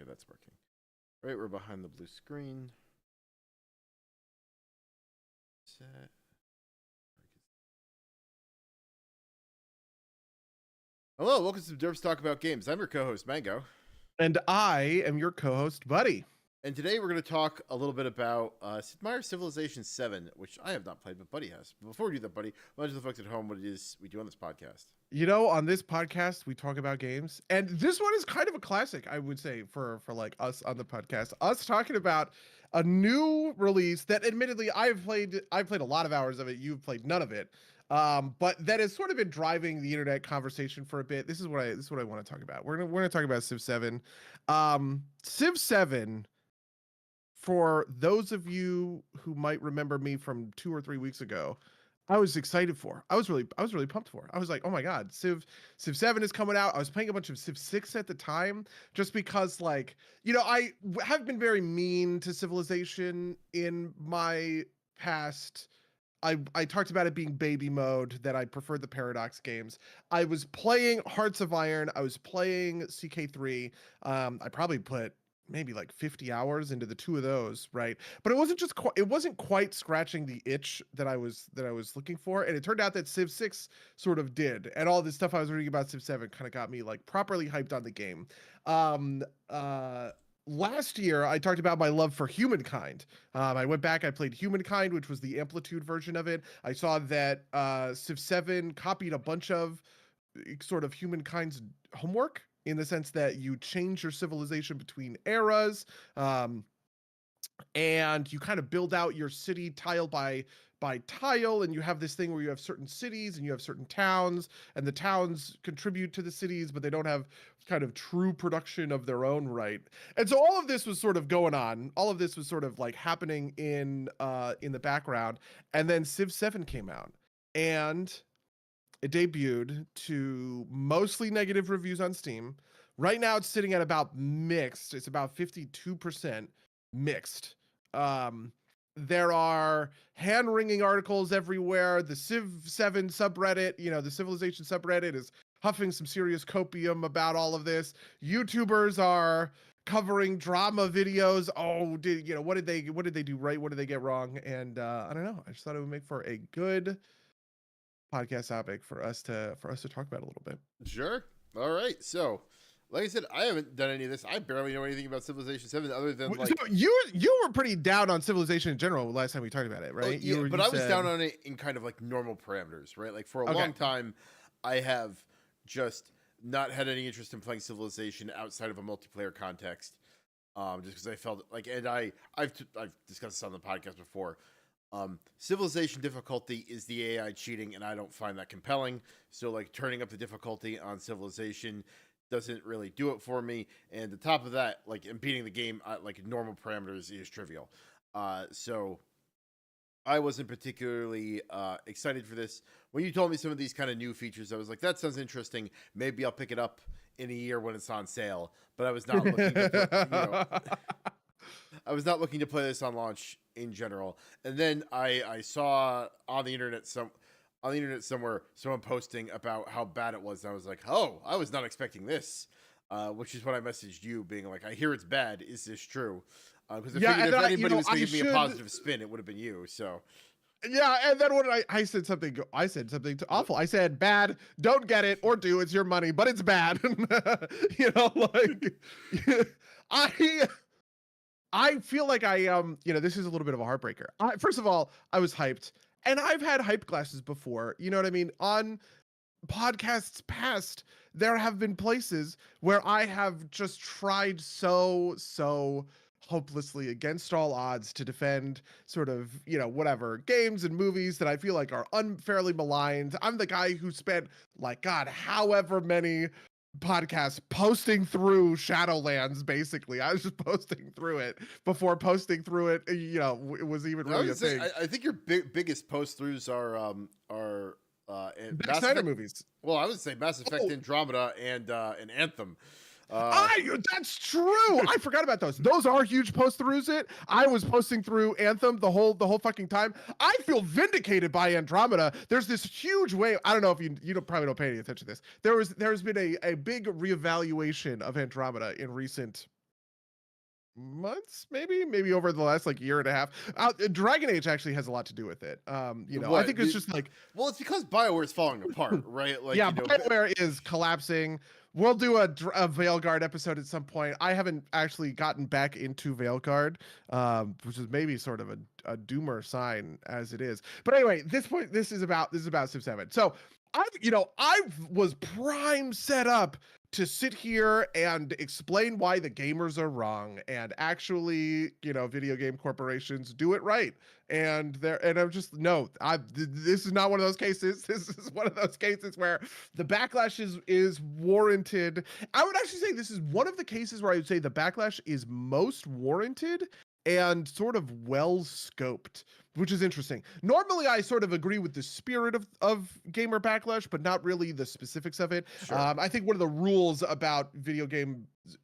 Okay, that's working. Right, we're behind the blue screen. Set. Hello, welcome to Derps Talk About Games. I'm your co-host, Mango. And I am your co-host, Buddy. And today we're going to talk a little bit about Meier Civilization VII, which I have not played, but Buddy has. But before we do that, Buddy, why don't you tell the folks at home what it is we do on this podcast? You know, on this podcast, we talk about games. And this one is kind of a classic, I would say, for like us on the podcast. Us talking about a new release that admittedly I've played a lot of hours of it. You've played none of it. But that has sort of been driving the internet conversation for a bit. This is what I want to talk about. We're gonna talk about Civ VII. Civ VII, for those of you who might remember me from 2 or 3 weeks ago, I was excited for. I was really pumped for. I was like, oh my god, Civ 7 is coming out. I was playing a bunch of Civ 6 at the time, just because, like, you know, I have been very mean to Civilization in my past. I talked about it being baby mode, that I preferred the Paradox games. I was playing Hearts of Iron. I was playing CK3. I probably put maybe like 50 hours into the two of those, right? But it wasn't quite scratching the itch that I was looking for, and it turned out that Civ 6 sort of did, and all this stuff I was reading about Civ 7 kind of got me like properly hyped on the game. Last year I talked about my love for Humankind. I went back, I played Humankind, which was the Amplitude version of it. I saw that Civ 7 copied a bunch of sort of Humankind's homework, in the sense that you change your civilization between eras, and you kind of build out your city tile by tile, and you have this thing where you have certain cities and you have certain towns, and the towns contribute to the cities, but they don't have kind of true production of their own right. And so all of this was sort of going on. All of this was sort of like happening in the background, and then Civ 7 came out, and it debuted to mostly negative reviews on Steam. Right now it's sitting at about mixed. It's about 52% mixed. There are hand-wringing articles everywhere. The Civ 7 subreddit, you know, the Civilization subreddit, is huffing some serious copium about all of this. YouTubers are covering drama videos. Oh, what did they do right? What did they get wrong? And I don't know. I just thought it would make for a good podcast topic for us to talk about a little bit. Sure. All right. So, like I said, I haven't done any of this. I barely know anything about Civilization 7 other than, like... So you were pretty down on Civilization in general last time we talked about it, right? Oh, yeah, I was down on it in kind of like normal parameters, right? Like, for a long time, I have just not had any interest in playing Civilization outside of a multiplayer context, just because I felt like... And I've discussed this on the podcast before. Civilization difficulty is the AI cheating, and I don't find that compelling. So, like, turning up the difficulty on Civilization doesn't really do it for me. And the top of that, like, and beating the game like normal parameters is trivial. So I wasn't particularly excited for this. When you told me some of these kind of new features, I was like, that sounds interesting. Maybe I'll pick it up in a year when it's on sale. But I was not looking to I was not looking to play this on launch in general. And then I saw on the internet somewhere someone posting about how bad it was, and I was like, oh, I was not expecting this, which is when I messaged you being like, I hear it's bad, is this true? Because if anybody was going to give me a positive spin, it would have been you. So yeah, and then what did I said something awful. I said, bad, don't get it or do, it's your money, but it's bad. You know, like I feel like this is a little bit of a heartbreaker. First of all, I was hyped. And I've had hype glasses before, you know what I mean? On podcasts past, there have been places where I have just tried so hopelessly against all odds to defend sort of, you know, whatever games and movies that I feel like are unfairly maligned. I'm the guy who spent, like, God, however many podcast posting through Shadowlands. Basically, I was just posting through it before posting through it, you know, it was even really a thing. I think your biggest post throughs are Zack Snyder movies. Well, I would say Mass Effect Andromeda and Anthem. That's true. I forgot about those. Those are huge post throughs. I was posting through Anthem the whole fucking time. I feel vindicated by Andromeda. There's this huge wave. I don't know if you probably don't pay any attention to this. There's been a big reevaluation of Andromeda in recent months, maybe over the last like year and a half. Dragon Age actually has a lot to do with it. I What? think it's just like, Well, it's because BioWare is falling apart, right? Like, yeah, you know, BioWare is collapsing. We'll do a Veilguard episode at some point. I haven't actually gotten back into Veilguard, which is maybe sort of a doomer sign as it is. But anyway, this is about Civ 7. So I was prime set up to sit here and explain why the gamers are wrong and actually, video game corporations do it right. And I'm just, no, this is not one of those cases. This is one of those cases where the backlash is warranted. I would actually say this is one of the cases where I would say the backlash is most warranted and sort of well scoped, which is interesting. Normally, I sort of agree with the spirit of gamer backlash, but not really the specifics of it. Sure. I think one of the rules about gamers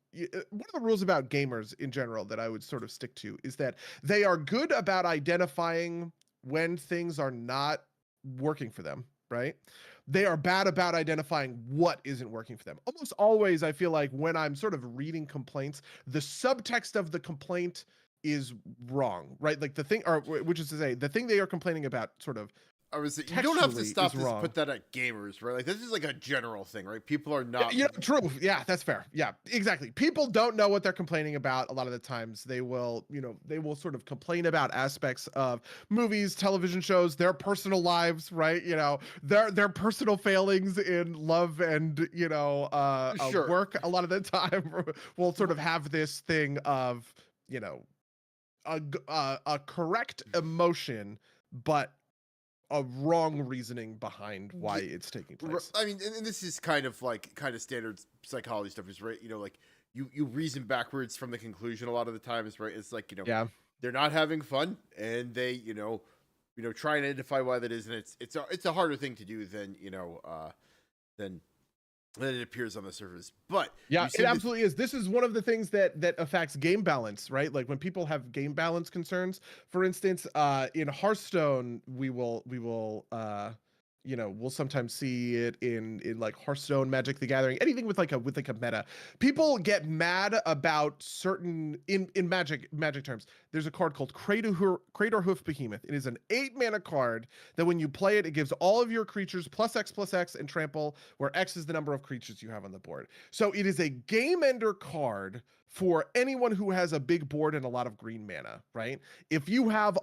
in general that I would sort of stick to is that they are good about identifying when things are not working for them, right? They are bad about identifying what isn't working for them. Almost always, I feel like when I'm sort of reading complaints, the subtext of the complaint is wrong, right? Like which is to say, the thing they are complaining about sort of I was you don't have to stop this, wrong. put that at gamers, right? Like, this is like a general thing, right? People are not. True. Yeah, that's fair. Yeah, exactly. People don't know what they're complaining about. A lot of the times they will sort of complain about aspects of movies, television shows, their personal lives, right? Their personal failings in love and, Sure. work. A lot of the time will sort of have this thing of, a correct emotion, but a wrong reasoning behind why it's taking place. I mean, and this is kind of standard psychology stuff, is right. Like you reason backwards from the conclusion a lot of the times, right? It's like, yeah, they're not having fun, and they try and identify why that is, and it's a harder thing to do than than it appears on the surface. But yeah, it absolutely is. This is one of the things that affects game balance, right? Like when people have game balance concerns, for instance, in Hearthstone, we'll sometimes see it in like Hearthstone, Magic the Gathering, anything with like a meta. People get mad about certain in Magic terms. There's a card called Craterhoof Behemoth. It is an 8-mana card that when you play it, it gives all of your creatures +X and trample, where X is the number of creatures you have on the board. So it is a game ender card for anyone who has a big board and a lot of green mana, right? If you have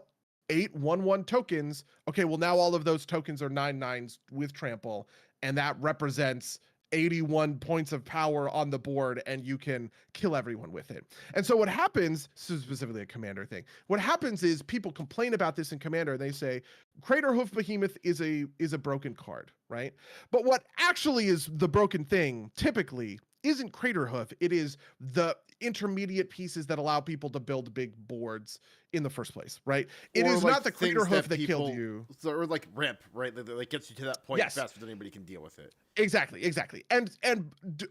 8/1/1 tokens, okay, well now all of those tokens are 9/9s with trample, and that represents 81 points of power on the board, and you can kill everyone with it. And so what happens, this is specifically a commander thing, what happens is people complain about this in commander, and they say Craterhoof Behemoth is a broken card, right? But what actually is the broken thing typically isn't Craterhoof, it is the intermediate pieces that allow people to build big boards in the first place, right? It is not the Craterhoof that killed you. Or like ramp, right? That gets you to that point faster than anybody can deal with it. Exactly. And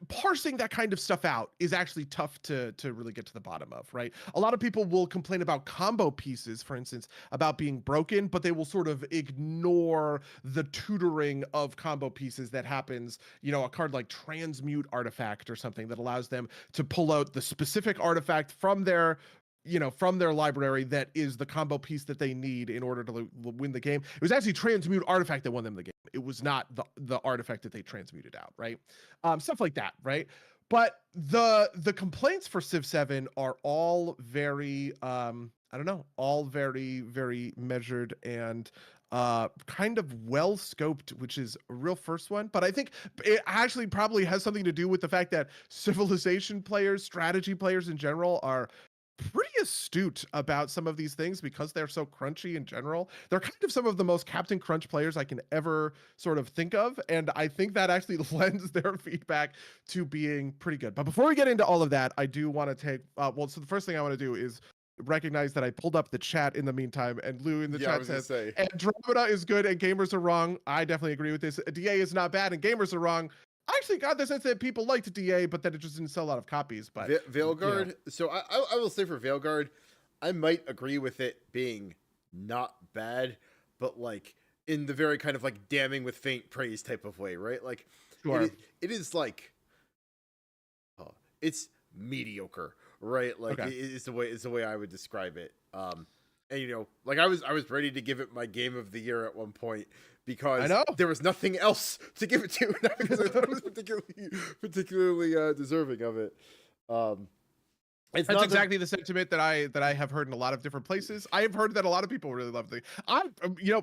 parsing that kind of stuff out is actually tough to really get to the bottom of, right? A lot of people will complain about combo pieces, for instance, about being broken, but they will sort of ignore the tutoring of combo pieces that happens, a card like Transmute Artifact or something that allows them to pull out the specific artifact from their library that is the combo piece that they need in order to win the game. It was actually Transmute Artifact that won them the game. It was not the artifact that they transmuted out, right? Stuff like that, right? But the complaints for Civ 7 are all very, all very, very measured and kind of well scoped, which is a real first one. But I think it actually probably has something to do with the fact that Civilization players, strategy players in general, are pretty astute about some of these things because they're so crunchy in general. They're kind of some of the most Captain Crunch players I can ever sort of think of, and I think that actually lends their feedback to being pretty good. But before we get into all of that, I do want to take so the first thing I want to do is recognize that I pulled up the chat in the meantime, and Lou in the chat says Andromeda is good and gamers are wrong. I definitely agree with this. DA is not bad and gamers are wrong. I actually got the sense that people liked DA, but that it just didn't sell a lot of copies. But Veilguard, so I will say for Veilguard, I might agree with it being not bad, but like in the very kind of like damning with faint praise type of way, right? Like, it is like, it's mediocre, right? Like Okay. it's the way I would describe it. And like I was ready to give it my game of the year at one point I because know. there was nothing else to give it to, not because I thought it was particularly deserving of it. It's That's not exactly the sentiment that I have heard in a lot of different places. I have heard that a lot of people really love the.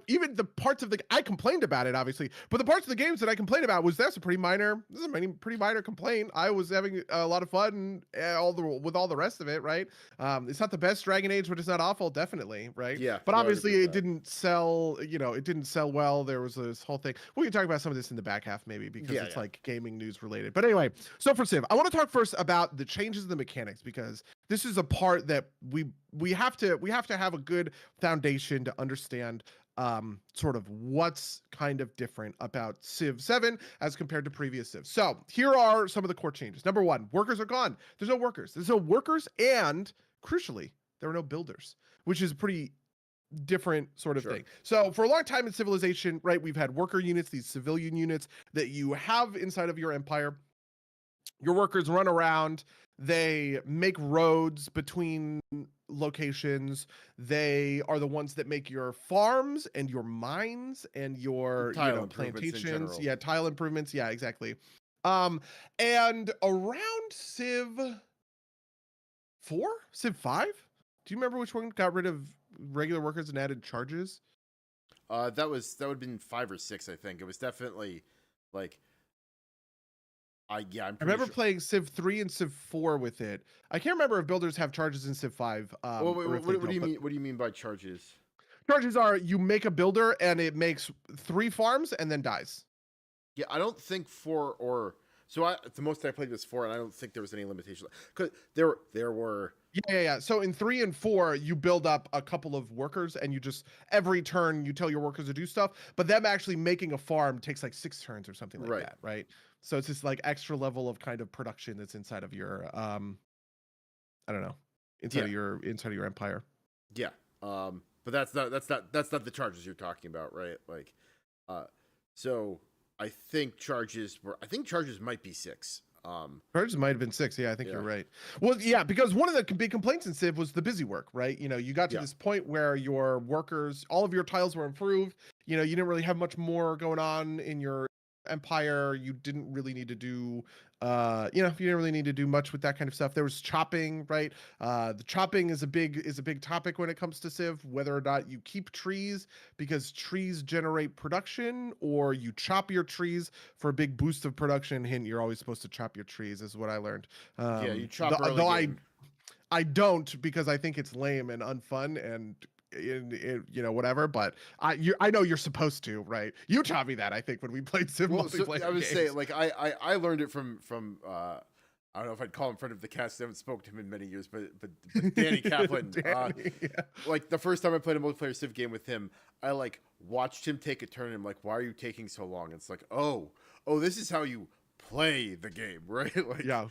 Even the parts of the I complained about it obviously, but the parts of the games that I complained about was that's a pretty minor. This is a pretty minor complaint. I was having a lot of fun with all the rest of it. Right. It's not the best Dragon Age, but it's not awful. Definitely. Right. Yeah, But no, I would agree obviously with it that. didn't sell. It didn't sell well. There was this whole thing. We can talk about some of this in the back half maybe because Yeah, it's yeah. like gaming news related. But anyway, so for Civ, I want to talk first about the changes in the mechanics because this is a part that we have to have a good foundation to understand sort of what's kind of different about Civ 7 as compared to previous Civs. So here are some of the core changes. Number one, workers are gone. There's no workers. There's no workers, and crucially, there are no builders, which is a pretty different sort of thing. So for a long time in Civilization, right, we've had worker units, these civilian units that you have inside of your empire. Your workers run around, they make roads between locations, they are the ones that make your farms and your mines and your Tile improvements in plantations, general. tile improvements, exactly. And around Civ 4, Civ 5, do you remember which one got rid of regular workers and added charges? That would have been 5 or 6, I think. It was definitely like I'm I remember sure. playing Civ 3 and Civ 4 with it. I can't remember if builders have charges in Civ 5. Well, wait, Or if what, they what do don't, you but mean? What do you mean by charges? charges are you make a builder and it makes 3 farms and then dies. Yeah, I don't think 4 or so. The most I played was 4, and I don't think there was any limitation because there were. Yeah. So in 3 and 4, you build up a couple of workers and you just every turn you tell your workers to do stuff, but them actually making a farm takes like 6 turns or something like that, right? So it's this like extra level of kind of production that's inside of your I don't know, inside of your empire. Yeah. But that's not the charges you're talking about, right? Like, so I think charges might be 6. Charges might have been 6. Yeah, I think you're right. Well, yeah, because one of the big complaints in Civ was the busy work, right? You got to this point where your workers, all of your tiles were improved. You didn't really have much more going on in your empire. You didn't really need to do you didn't really need to do much with that kind of stuff. There was chopping, right? The chopping is a big topic when it comes to Civ, whether or not you keep trees because trees generate production, or you chop your trees for a big boost of production. Hint, you're always supposed to chop your trees, is what I learned. You chop early game. I don't, because I think it's lame and unfun and whatever, but I know you're supposed to, right? You taught me that, I think, when we played Civ multiplayer I would games. say, like, I learned it from I don't know if I'd call him friend of the cast. I haven't spoke to him in many years, but Danny Kaplan. Like the first time I played a multiplayer Civ game with him, I like watched him take a turn and I'm like, why are you taking so long? It's like, oh, this is how you play the game, right? Like, yeah.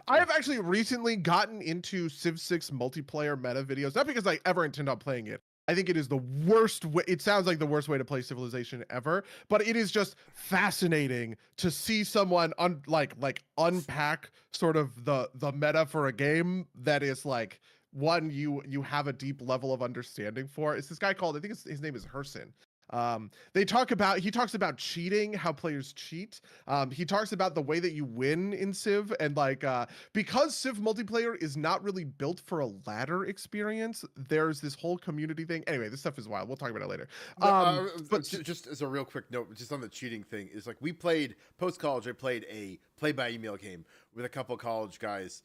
I have actually recently gotten into Civ 6 multiplayer meta videos, not because I ever intend on playing it. I think it is the worst way. It sounds like the worst way to play Civilization ever, but it is just fascinating to see someone unpack sort of the meta for a game that is like one you have a deep level of understanding for. It's this guy called, I think his name is Herson. He talks about cheating, how players cheat. He talks about the way that you win in Civ, and because Civ multiplayer is not really built for a ladder experience, there's this whole community thing. Anyway, this stuff is wild. We'll talk about it later. But just as a real quick note, just on the cheating thing, is like we played post-college. I played a play-by-email game with a couple of college guys.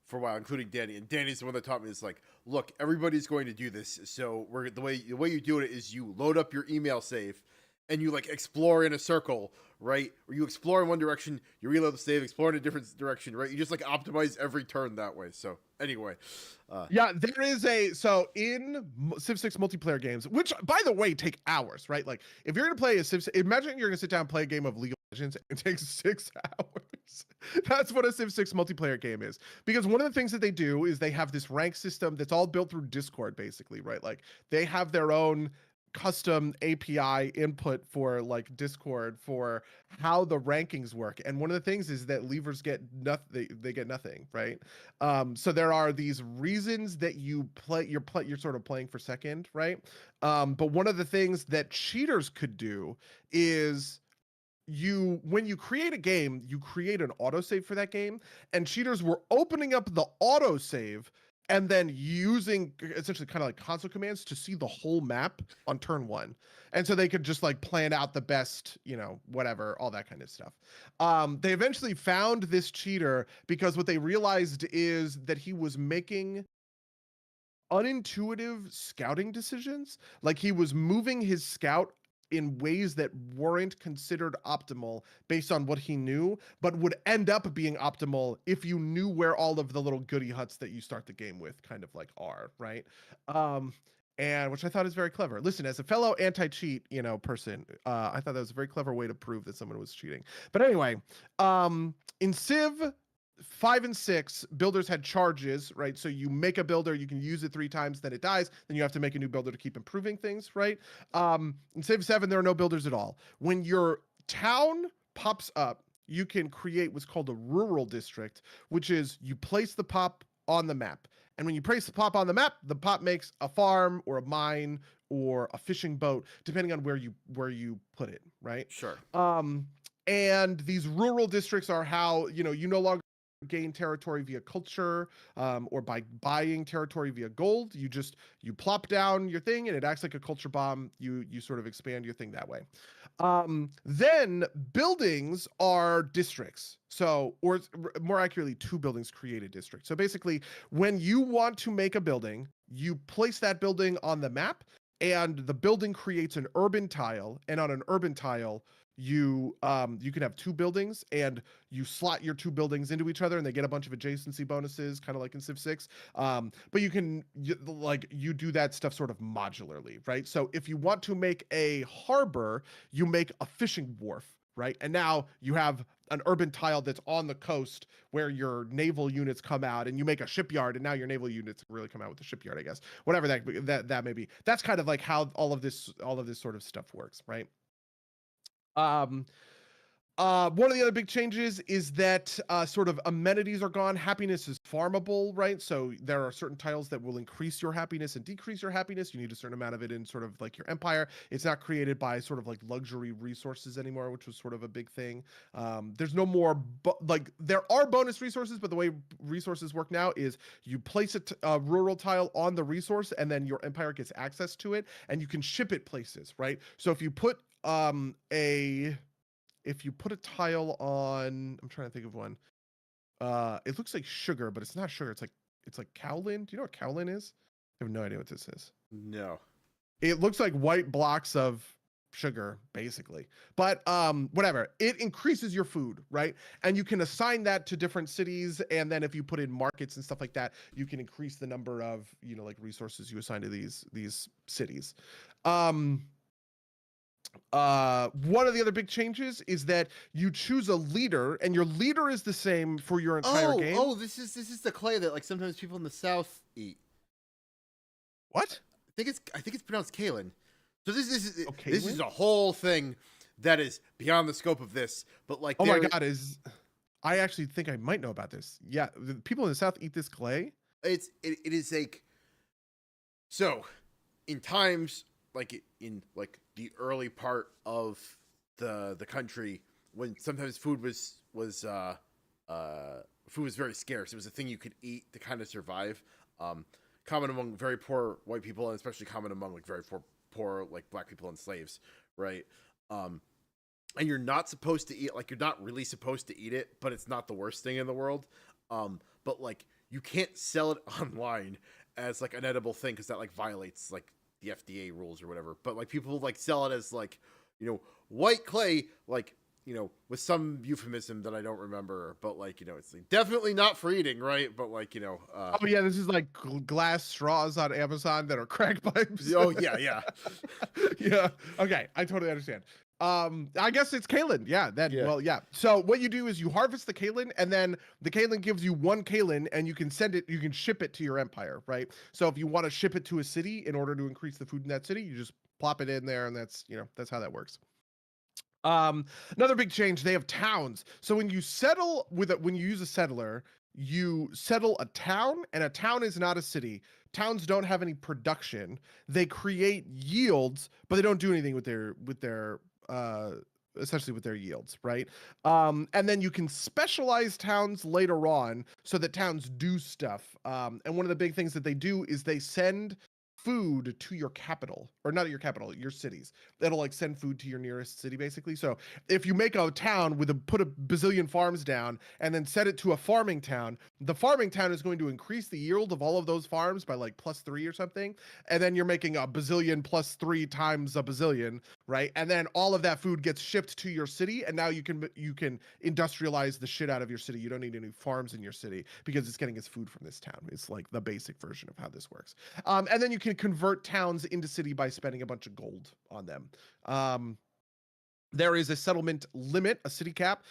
For a while, including Danny, and Danny's the one that taught me. Is like, look, everybody's going to do this. So the way you do it is you load up your email save, and you like explore in a circle, right? Or you explore in one direction, you reload the save, explore in a different direction, right? You just like optimize every turn that way. So anyway, there is in Civ 6 multiplayer games, which by the way take hours, right? Like if you're gonna play a Civ, imagine you're gonna sit down and play a game of League of Legends. It takes 6 hours. That's what a Civ 6 multiplayer game is. Because one of the things that they do is they have this rank system that's all built through Discord, basically, right? Like they have their own custom API input for like Discord for how the rankings work. And one of the things is that leavers get nothing, they get nothing, right? So there are these reasons that you're sort of playing for second, right? But one of the things that cheaters could do is when you create a game, you create an autosave for that game, and cheaters were opening up the autosave and then using essentially kind of like console commands to see the whole map on turn one. And so they could just like plan out the best, whatever, all that kind of stuff. They eventually found this cheater because what they realized is that he was making unintuitive scouting decisions. Like he was moving his scout in ways that weren't considered optimal based on what he knew, but would end up being optimal if you knew where all of the little goody huts that you start the game with kind of like are, right? And which I thought is very clever. Listen, as a fellow anti-cheat, person, I thought that was a very clever way to prove that someone was cheating. But anyway, in Civ 5 and 6, builders had charges, right? So you make a builder, you can use it 3 times, then it dies, then you have to make a new builder to keep improving things, right? In Civ 7, there are no builders at all. When your town pops up, you can create what's called a rural district, which is you place the pop on the map. And when you place the pop on the map, the pop makes a farm or a mine or a fishing boat, depending on where you put it, right? Sure. And these rural districts are how, you no longer gain territory via culture or by buying territory via gold. You plop down your thing and it acts like a culture bomb. You sort of expand your thing that way. Then buildings are districts. So, or more accurately, 2 buildings create a district. So basically, when you want to make a building, you place that building on the map and the building creates an urban tile, and on an urban tile, you can have 2 buildings and you slot your 2 buildings into each other and they get a bunch of adjacency bonuses, kind of like in Civ 6. But you do that stuff sort of modularly, right? So if you want to make a harbor, you make a fishing wharf, right? And now you have an urban tile that's on the coast where your naval units come out, and you make a shipyard, and now your naval units really come out with the shipyard, I guess. Whatever that may be. That's kind of like how all of this sort of stuff works, right? One of the other big changes is that sort of amenities are gone. Happiness is farmable, right? So there are certain tiles that will increase your happiness and decrease your happiness. You need a certain amount of it in sort of like your empire. It's not created by sort of like luxury resources anymore, which was sort of a big thing. There's no more, there are bonus resources, but the way resources work now is you place a rural tile on the resource and then your empire gets access to it and you can ship it places, right? So if you put a tile on, I'm trying to think of one. It looks like sugar, but it's not sugar. It's like kaolin. Do you know what kaolin is? I have no idea what this is. No. It looks like white blocks of sugar, basically. But whatever. It increases your food, right? And you can assign that to different cities. And then if you put in markets and stuff like that, you can increase the number of, like resources you assign to these cities. One of the other big changes is that you choose a leader, and your leader is the same for your entire game. Oh, this is the clay that like sometimes people in the South eat. What? I think it's pronounced kaolin. So this Kaolin? is a whole thing that is beyond the scope of this. But like, oh my god, I actually think I might know about this. Yeah, the people in the South eat this clay. It is like, so in times like in like the early part of the country, when sometimes food was very scarce. It was a thing you could eat to kind of survive. Common among very poor white people, and especially common among like very poor like black people and slaves, right? And you're not supposed to eat, like you're not really supposed to eat it, but it's not the worst thing in the world. But like you can't sell it online as like an edible thing because that like violates like the FDA rules or whatever. But like people like sell it as like, white clay, like, with some euphemism that I don't remember, but like, it's like definitely not for eating, right? But like, oh yeah, this is like glass straws on Amazon that are crack pipes. Oh yeah. Yeah. Okay, I totally understand. I guess it's kaolin. Yeah, well, yeah. So what you do is you harvest the kaolin, and then the kaolin gives you 1 kaolin, and you can ship it to your empire, right? So if you want to ship it to a city in order to increase the food in that city, you just plop it in there, and that's how that works. Another big change, they have towns. So when you use a settler, you settle a town, and a town is not a city. Towns don't have any production. They create yields, but they don't do anything with their essentially with their yields, right? And then you can specialize towns later on so that towns do stuff. And one of the big things that they do is they send food to your capital, or not your capital, your cities. That'll like send food to your nearest city, basically. So if you make a town put a bazillion farms down and then set it to a farming town, the farming town is going to increase the yield of all of those farms by like +3 or something. And then you're making a bazillion +3 times a bazillion, right? And then all of that food gets shipped to your city, and now you can industrialize the shit out of your city. You don't need any farms in your city because it's getting its food from this town. It's like the basic version of how this works. And then you can convert towns into city by spending a bunch of gold on them. There is a settlement limit, a city cap.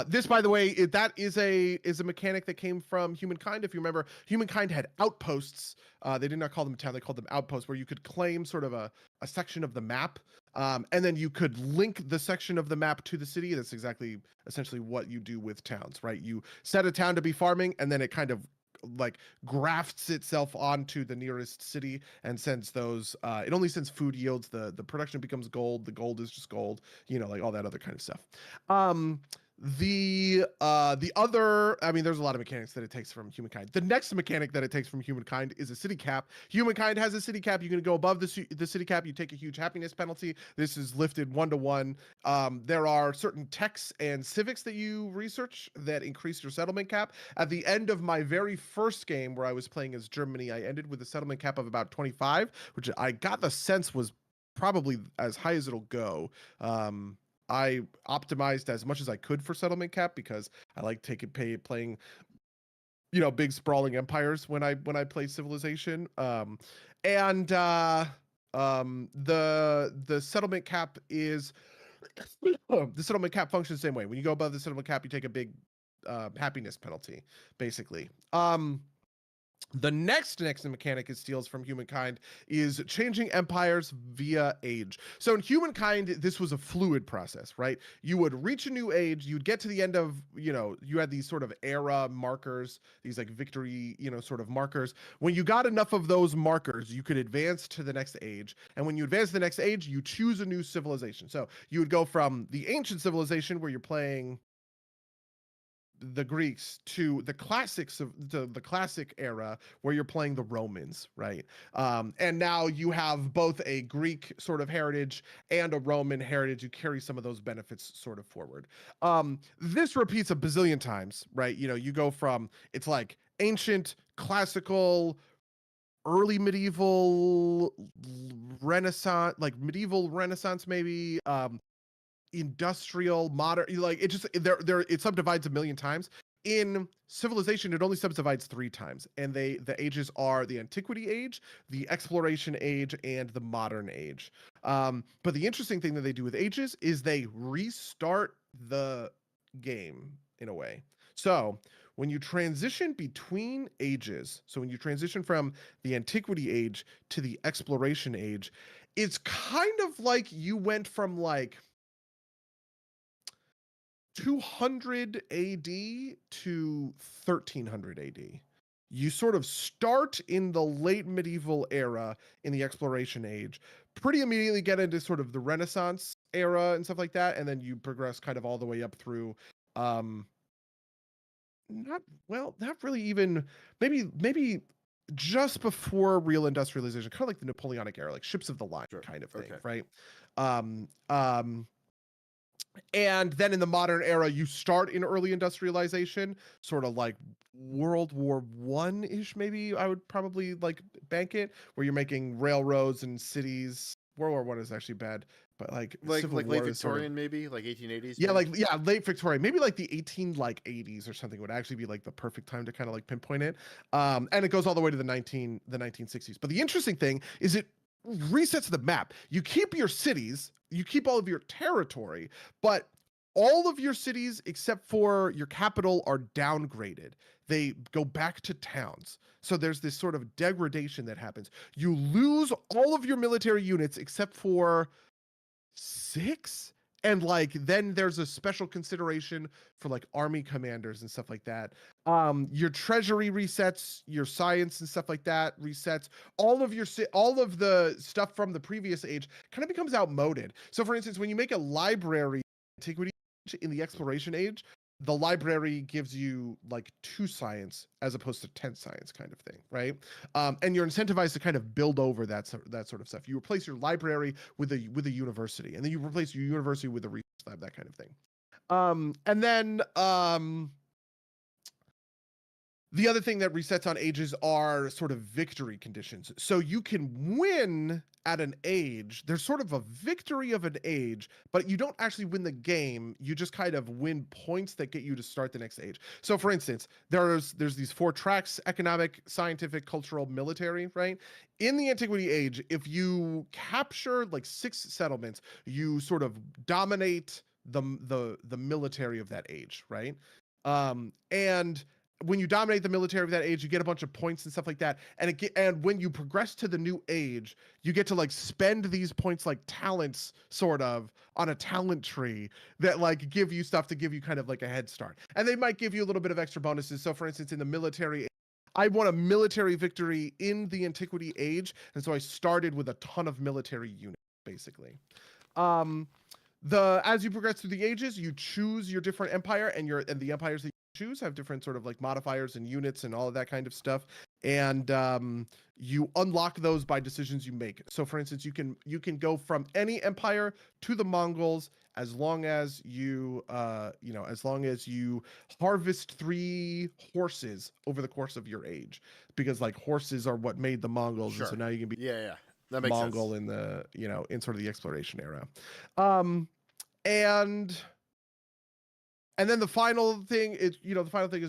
This, by the way, that is a mechanic that came from Humankind. If you remember, Humankind had outposts. They did not call them town; they called them outposts, where you could claim sort of a section of the map, and then you could link the section of the map to the city. That's essentially what you do with towns, right? You set a town to be farming, and then it kind of like grafts itself onto the nearest city and sends those. It only sends food yields. The production becomes gold. The gold is just gold. Like all that other kind of stuff. The other, I mean, there's a lot of mechanics that it takes from Humankind. The next mechanic that it takes from Humankind is a city cap. Humankind has a city cap. You can go above the city cap, you take a huge happiness penalty. This is lifted 1-to-1. There are certain techs and civics that you research that increase your settlement cap. At the end of my very first game, where I was playing as Germany, I ended with a settlement cap of about 25, which I got the sense was probably as high as it'll go. I optimized as much as I could for settlement cap because I like playing, big sprawling empires when I play Civilization. And the settlement cap is the settlement cap functions the same way. When you go above the settlement cap, you take a big happiness penalty, basically. The next mechanic it steals from Humankind is changing empires via age. So in Humankind, this was a fluid process, right? You would reach a new age, you'd get to the end of, you had these sort of era markers, these like victory, sort of markers. When you got enough of those markers, you could advance to the next age. And when you advance to the next age, you choose a new civilization. So you would go from the ancient civilization where you're playing the Greeks to the classics of the classic era where you're playing the Romans, right? And now you have both a Greek sort of heritage and a Roman heritage. You carry some of those benefits sort of forward. This repeats a bazillion times, right? You go from, it's like ancient, classical, early medieval, Renaissance, like medieval Renaissance maybe, industrial, modern, like it just it subdivides a million times. In Civilization, it only subdivides 3 times, and the ages are the Antiquity Age, the Exploration Age, and the Modern Age. But the interesting thing that they do with ages is they restart the game in a way. So when you transition between ages, so when you transition from the Antiquity Age to the Exploration Age, it's kind of like you went from like 200 AD to 1300 AD. You sort of start in the late medieval era in the Exploration Age, pretty immediately get into sort of the Renaissance era and stuff like that, and then you progress kind of all the way up through not really even, maybe just before real industrialization, kind of like the Napoleonic era, like ships of the line kind of thing, right? And then in the modern era, you start in early industrialization, sort of like World War I-ish, maybe I would probably like bank it, where you're making railroads and cities. World War I is actually bad, but like Civil War late Victorian, sort of, maybe like 1880s. Yeah, late Victorian, maybe like the 80s or something would actually be like the perfect time to kind of like pinpoint it. And it goes all the way to the 1960s. But the interesting thing is resets the map. You keep your cities, you keep all of your territory, but all of your cities except for your capital are downgraded. They go back to towns. So there's this sort of degradation that happens. You lose all of your military units except for 6, and like then there's a special consideration for like army commanders and stuff like that. Your treasury resets, your science and stuff like that resets. All of the stuff from the previous age kind of becomes outmoded. So for instance, when you make a library antiquity in the exploration age, the library gives you like 2 science as opposed to 10 science kind of thing, right? And you're incentivized to kind of build over that sort of stuff. You replace your library with a university, and then you replace your university with a research lab, that kind of thing. And then the other thing that resets on ages are sort of victory conditions. So you can win at an age. There's sort of a victory of an age, but you don't actually win the game. You just kind of win points that get you to start the next age. So for instance, there's these 4 tracks: economic, scientific, cultural, military, right? In the antiquity age, if you capture like 6 settlements, you sort of dominate the military of that age, right? And when you dominate the military of that age, you get a bunch of points and stuff like that. And when you progress to the new age, you get to like spend these points like talents, sort of, on a talent tree that like give you stuff to give you kind of like a head start. And they might give you a little bit of extra bonuses. So for instance, in the military, I won a military victory in the antiquity age, and so I started with a ton of military units, basically. As you progress through the ages, you choose your different empire, and the empires that choose have different sort of like modifiers and units and all of that kind of stuff, and you unlock those by decisions you make. So for instance, you can go from any empire to the Mongols as long as you as long as you harvest 3 horses over the course of your age, because like horses are what made the Mongols. Sure. And so now you can be that makes Mongol sense. in the in sort of the exploration era. And then the final thing is,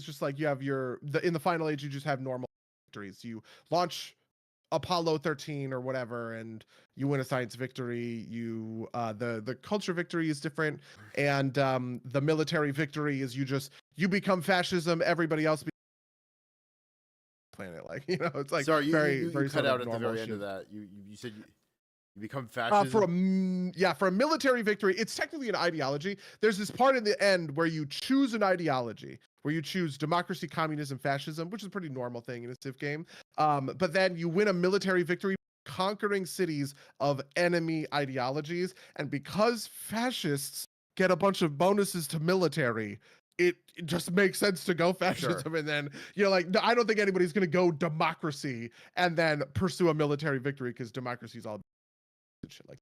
just like you have in the final age, you just have normal victories. You launch Apollo 13 or whatever, and you win a science victory. You the culture victory is different, and the military victory is you become fascism. Everybody else planet, like it's like Sorry, very you cut out at the very shit. end of that. You said you become fascism? For a military victory, it's technically an ideology. There's this part in the end where you choose an ideology, where you choose democracy, communism, fascism, which is a pretty normal thing in a Civ game. But then you win a military victory, conquering cities of enemy ideologies. And because fascists get a bunch of bonuses to military, it just makes sense to go fascism. Sure. And then I don't think anybody's going to go democracy and then pursue a military victory, because democracy is all shit like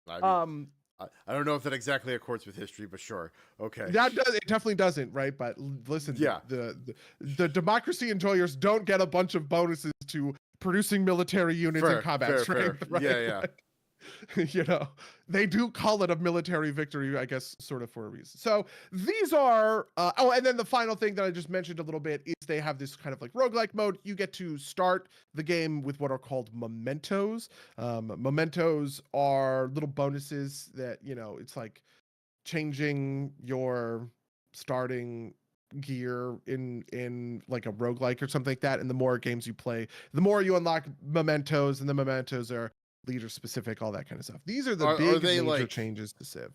that. I don't know if that exactly accords with history, but sure. Okay. It definitely doesn't, right? But listen, the democracy enjoyers don't get a bunch of bonuses to producing military units and combat strength. Right? Yeah. They do call it a military victory, I guess, sort of for a reason. So these are and then the final thing that I just mentioned a little bit is they have this kind of like roguelike mode. You get to start the game with what are called mementos. Mementos are little bonuses that it's like changing your starting gear in like a roguelike or something like that. And the more games you play, the more you unlock mementos, and the mementos are leader specific, all that kind of stuff. These are the big major changes to Civ.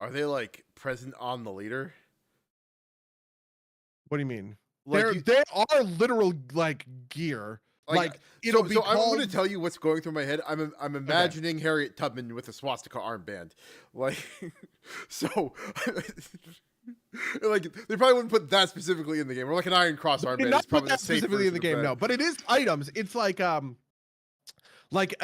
Are they like present on the leader? What do you mean? Like they are literal like gear. Like I'm going to tell you what's going through my head. I'm imagining Harriet Tubman with a swastika armband, like so. Like they probably wouldn't put that specifically in the game, or like an Iron Cross armband. Not put that specifically in the game, no. But it is items. It's like an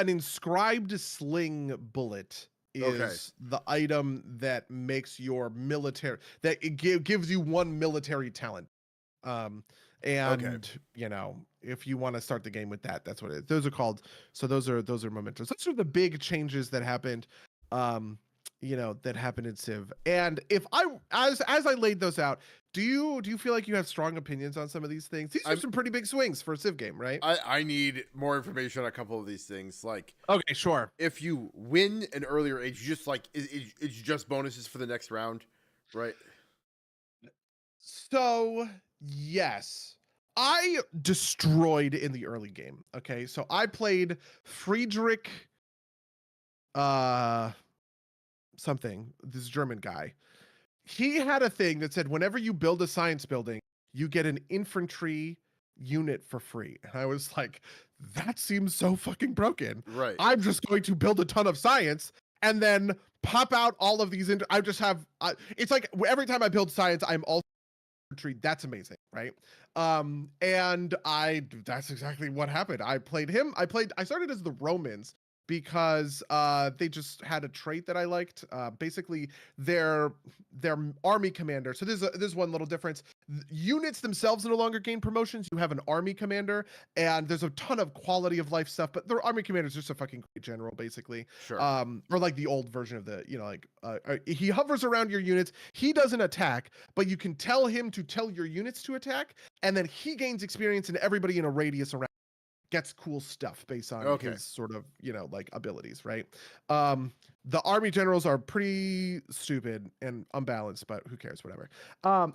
inscribed sling bullet is the item that makes your military, that it gives you 1 military talent. If you want to start the game with that, that's what it is. Those are called. So those are mementos. Those are the big changes that happened that happened in Civ. And if I as I laid those out, do you feel like you have strong opinions on some of these things? These are some pretty big swings for a Civ game, right? I need more information on a couple of these things. Like, okay, sure. If you win an earlier age, you just like it's just bonuses for the next round, right? So yes, I destroyed in the early game. Okay, so I played Friedrich, something. This German guy. He had a thing that said whenever you build a science building, you get an infantry unit for free. And I was like, that seems so fucking broken. Right. I'm just going to build a ton of science and then pop out all of these. I just have. It's like every time I build science, I'm also infantry. That's amazing, right? And that's exactly what happened. I played him. I started as the Romans because they just had a trait that I liked. Basically, their army commander. So there's one little difference. Units themselves no longer gain promotions. You have an army commander, and there's a ton of quality of life stuff. But their army commander is just a fucking great general, basically. Sure. Or like the old version of the, he hovers around your units. He doesn't attack, but you can tell him to tell your units to attack, and then he gains experience, and everybody in a radius around gets cool stuff based on his sort of, like abilities, right? The army generals are pretty stupid and unbalanced, but who cares, whatever.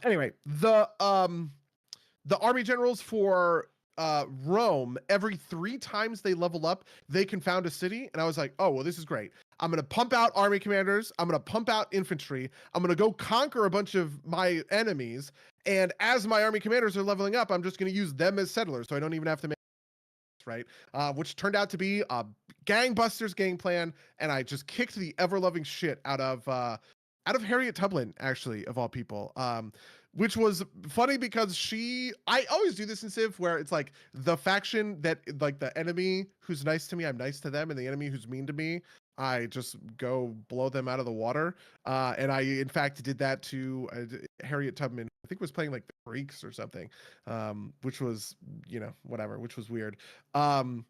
Anyway, the army generals for Rome, every 3 times they level up, they can found a city. And I was like, oh, well, this is great. I'm going to pump out army commanders. I'm going to pump out infantry. I'm going to go conquer a bunch of my enemies. And as my army commanders are leveling up, I'm just going to use them as settlers. So I don't even have to make right? Which turned out to be a gangbusters game plan, and I just kicked the ever-loving shit out of Harriet Tubman, actually, of all people. Which was funny because I always do this in Civ where it's like the faction that, like the enemy who's nice to me, I'm nice to them, and the enemy who's mean to me, I just go blow them out of the water. And I, in fact, did that to Harriet Tubman, I think was playing like the Greeks or something, which was, whatever, which was weird. And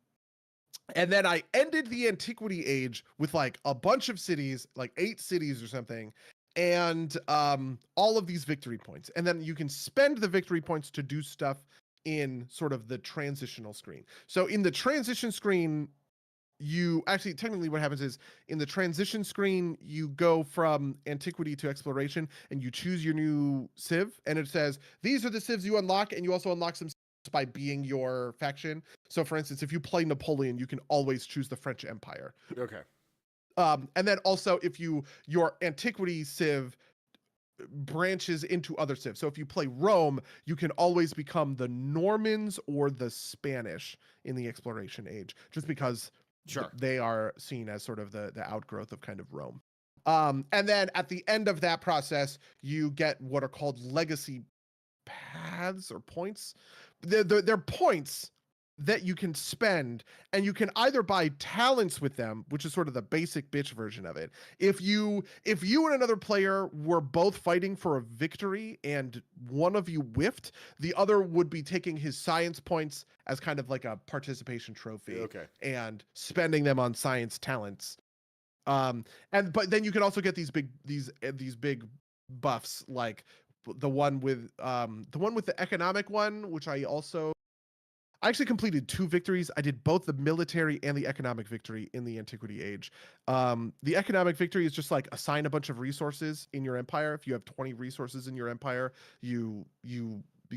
then I ended the Antiquity Age with like a bunch of cities, like 8 cities or something, and all of these victory points. And then you can spend the victory points to do stuff in sort of the transitional screen. So in the transition screen, technically what happens is in the transition screen, you go from antiquity to exploration and you choose your new civ, and it says, these are the civs you unlock, and you also unlock some by being your faction. So for instance, if you play Napoleon, you can always choose the French Empire. Okay. And then also if your antiquity civ branches into other civs. So if you play Rome, you can always become the Normans or the Spanish in the exploration age, just because they are seen as sort of the outgrowth of kind of Rome. And then at the end of that process, you get what are called legacy paths or points. They're points that you can spend, and you can either buy talents with them, which is sort of the basic bitch version of it. If you and another player were both fighting for a victory and one of you whiffed, the other would be taking his science points as kind of like a participation trophy, and spending them on science talents. But then you can also get these big buffs, like the one with the economic one, which I actually completed 2 victories. I did both the military and the economic victory in the Antiquity Age. The economic victory is just like assign a bunch of resources in your empire. If you have 20 resources in your empire, you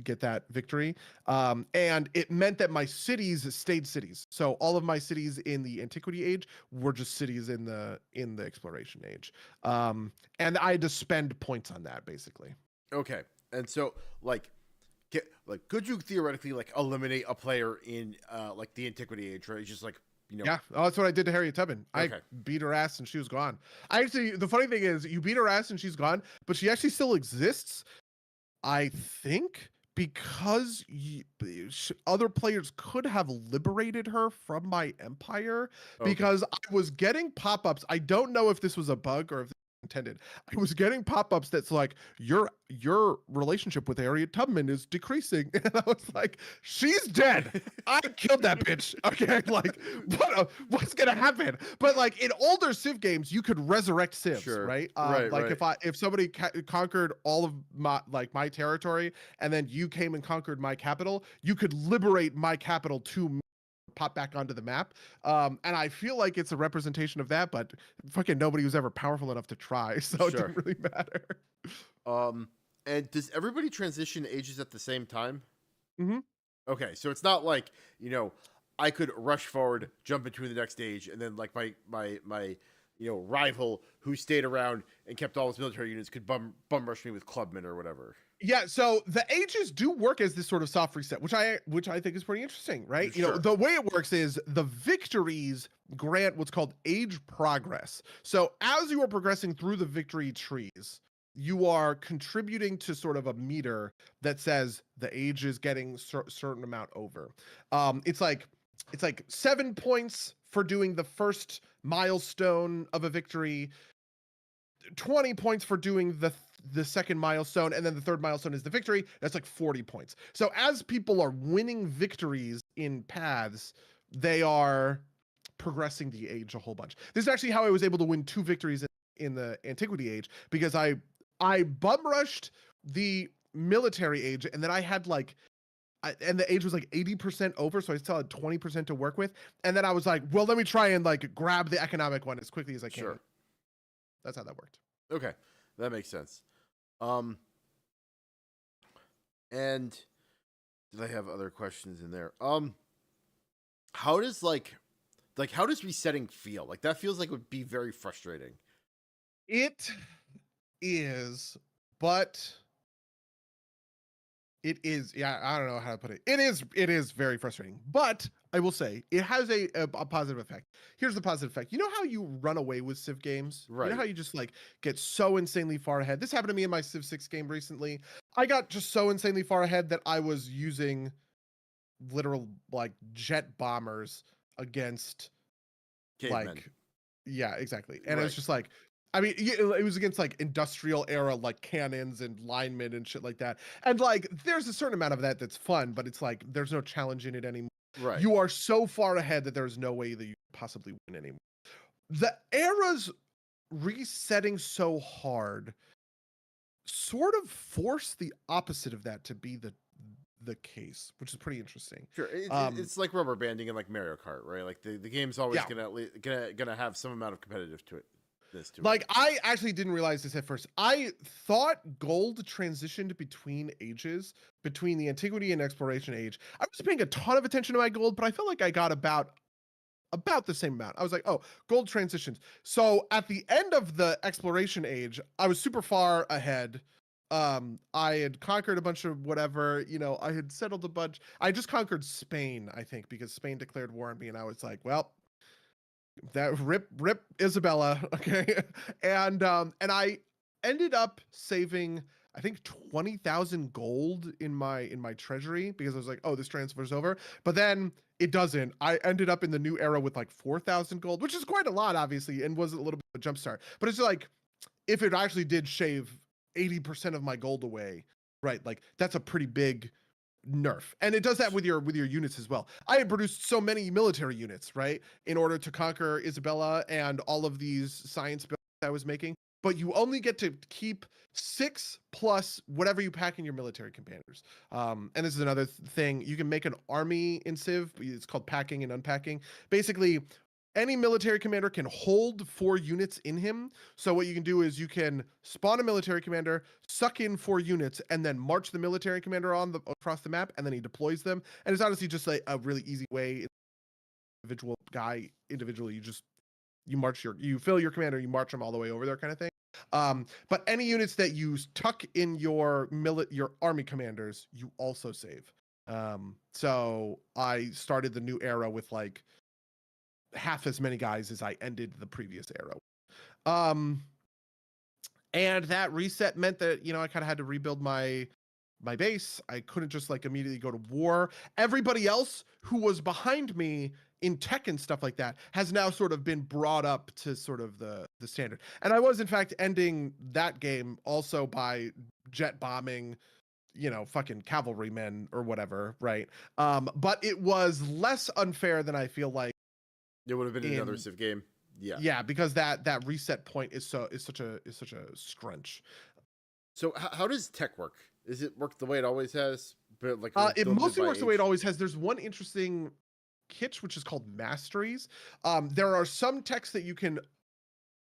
get that victory. And it meant that my cities stayed cities. So all of my cities in the Antiquity Age were just cities in the Exploration Age. And I had to spend points on that, basically. Okay. And so could you theoretically like eliminate a player in like the Antiquity Age, right? It's just like, Yeah, that's what I did to Harriet Tubman. I beat her ass and she was gone. The funny thing is, you beat her ass and she's gone, but she actually still exists, I think, because other players could have liberated her from my empire, because I was getting pop-ups. I don't know if this was a bug or if intended. I was getting pop-ups that's like, your relationship with Harriet Tubman is decreasing. And I was like, she's dead. I killed that bitch. Okay, like what's gonna happen? But like in older Civ games, you could resurrect Civs, Sure. right? Right, Like right. if somebody conquered all of my territory, and then you came and conquered my capital, you could liberate my capital to pop back onto the map. And I feel like it's a representation of that, but fucking nobody was ever powerful enough to try, so it Sure. didn't really matter. And does everybody transition ages at the same time? Mm-hmm. Okay, so it's not like, I could rush forward, jump into the next age, and then like my rival who stayed around and kept all his military units could bum rush me with clubmen or whatever. Yeah, so the ages do work as this sort of soft reset, which I think is pretty interesting, right? Sure. The way it works is the victories grant what's called age progress. So as you are progressing through the victory trees, you are contributing to sort of a meter that says the age is getting certain amount over. It's like 7 points for doing the first milestone of a victory, 20 points for doing the second milestone, and then the third milestone is the victory. That's like 40 points. So as people are winning victories in paths, they are progressing the age a whole bunch. This is actually how I was able to win 2 victories in the antiquity age, because I bum rushed the military age, and then I had like and the age was like 80% over, so I still had 20% to work with. And then I was like, well, let me try and like grab the economic one as quickly as I can. Sure. That's how that worked. Okay, that makes sense. And did I have other questions in there? How does how does resetting feel? Like that feels like it would be very frustrating. It is, but it is, yeah, I don't know how to put it. It is very frustrating, but I will say it has a positive effect. Here's the positive effect. You know how you run away with Civ games? Right. You know how you just like get so insanely far ahead? This happened to me in my Civ 6 game recently. I got just so insanely far ahead that I was using literal like jet bombers against Cavemen. like, yeah, exactly. And Right. it's just like, I mean, it was against like industrial era like cannons and linemen and shit like that. And like, there's a certain amount of that that's fun, but it's like there's no challenge in it anymore. Right. You are so far ahead that there's no way that you possibly win anymore. The era's resetting so hard sort of forced the opposite of that to be the case, which is pretty interesting. Sure, it's like rubber banding in like Mario Kart, right? Like the game's always gonna have some amount of competitive to it. Like I actually didn't realize this at first. I thought gold transitioned between ages, between the antiquity and exploration age. I was paying a ton of attention to my gold, but I felt like I got about the same amount. I was like, oh, gold transitions. So at the end of the exploration age, I was super far ahead. I had conquered a bunch of whatever, I had settled a bunch. I just conquered Spain, I think, because Spain declared war on me, and I was like, well, that rip Isabella. Okay. And I ended up saving, I think, 20,000 gold in my treasury, because I was like, oh, this transfers over. But then it doesn't. I ended up in the new era with like 4,000 gold, which is quite a lot, obviously, and was a little bit of a jump start. But it's like, if it actually did shave 80% of my gold away, right? Like that's a pretty big nerf. And it does that with your units as well. I had produced so many military units, right, in order to conquer Isabella and all of these science builds I was making, but you only get to keep 6 plus whatever you pack in your military companions. And this is another thing. You can make an army in Civ. It's called packing and unpacking. Basically, any military commander can hold 4 units in him. So what you can do is you can spawn a military commander, suck in 4 units, and then march the military commander across the map, and then he deploys them. And it's honestly just like a really easy way. Individual guy, individually, you fill your commander, you march them all the way over there, kind of thing. But any units that you tuck in your army commanders, you also save. So I started the new era with like half as many guys as I ended the previous era. And that reset meant that, I kind of had to rebuild my base. I couldn't just like immediately go to war. Everybody else who was behind me in tech and stuff like that has now sort of been brought up to sort of the standard. And I was in fact ending that game also by jet bombing, you know, fucking cavalrymen or whatever, right? But it was less unfair than I feel like It would have been another Civ game. Yeah, because that reset point is such a scrunch. So how does tech work? Is it work the way it always has? But like it mostly works age? the way it always has. There's one interesting kitsch which is called masteries. There are some texts that you can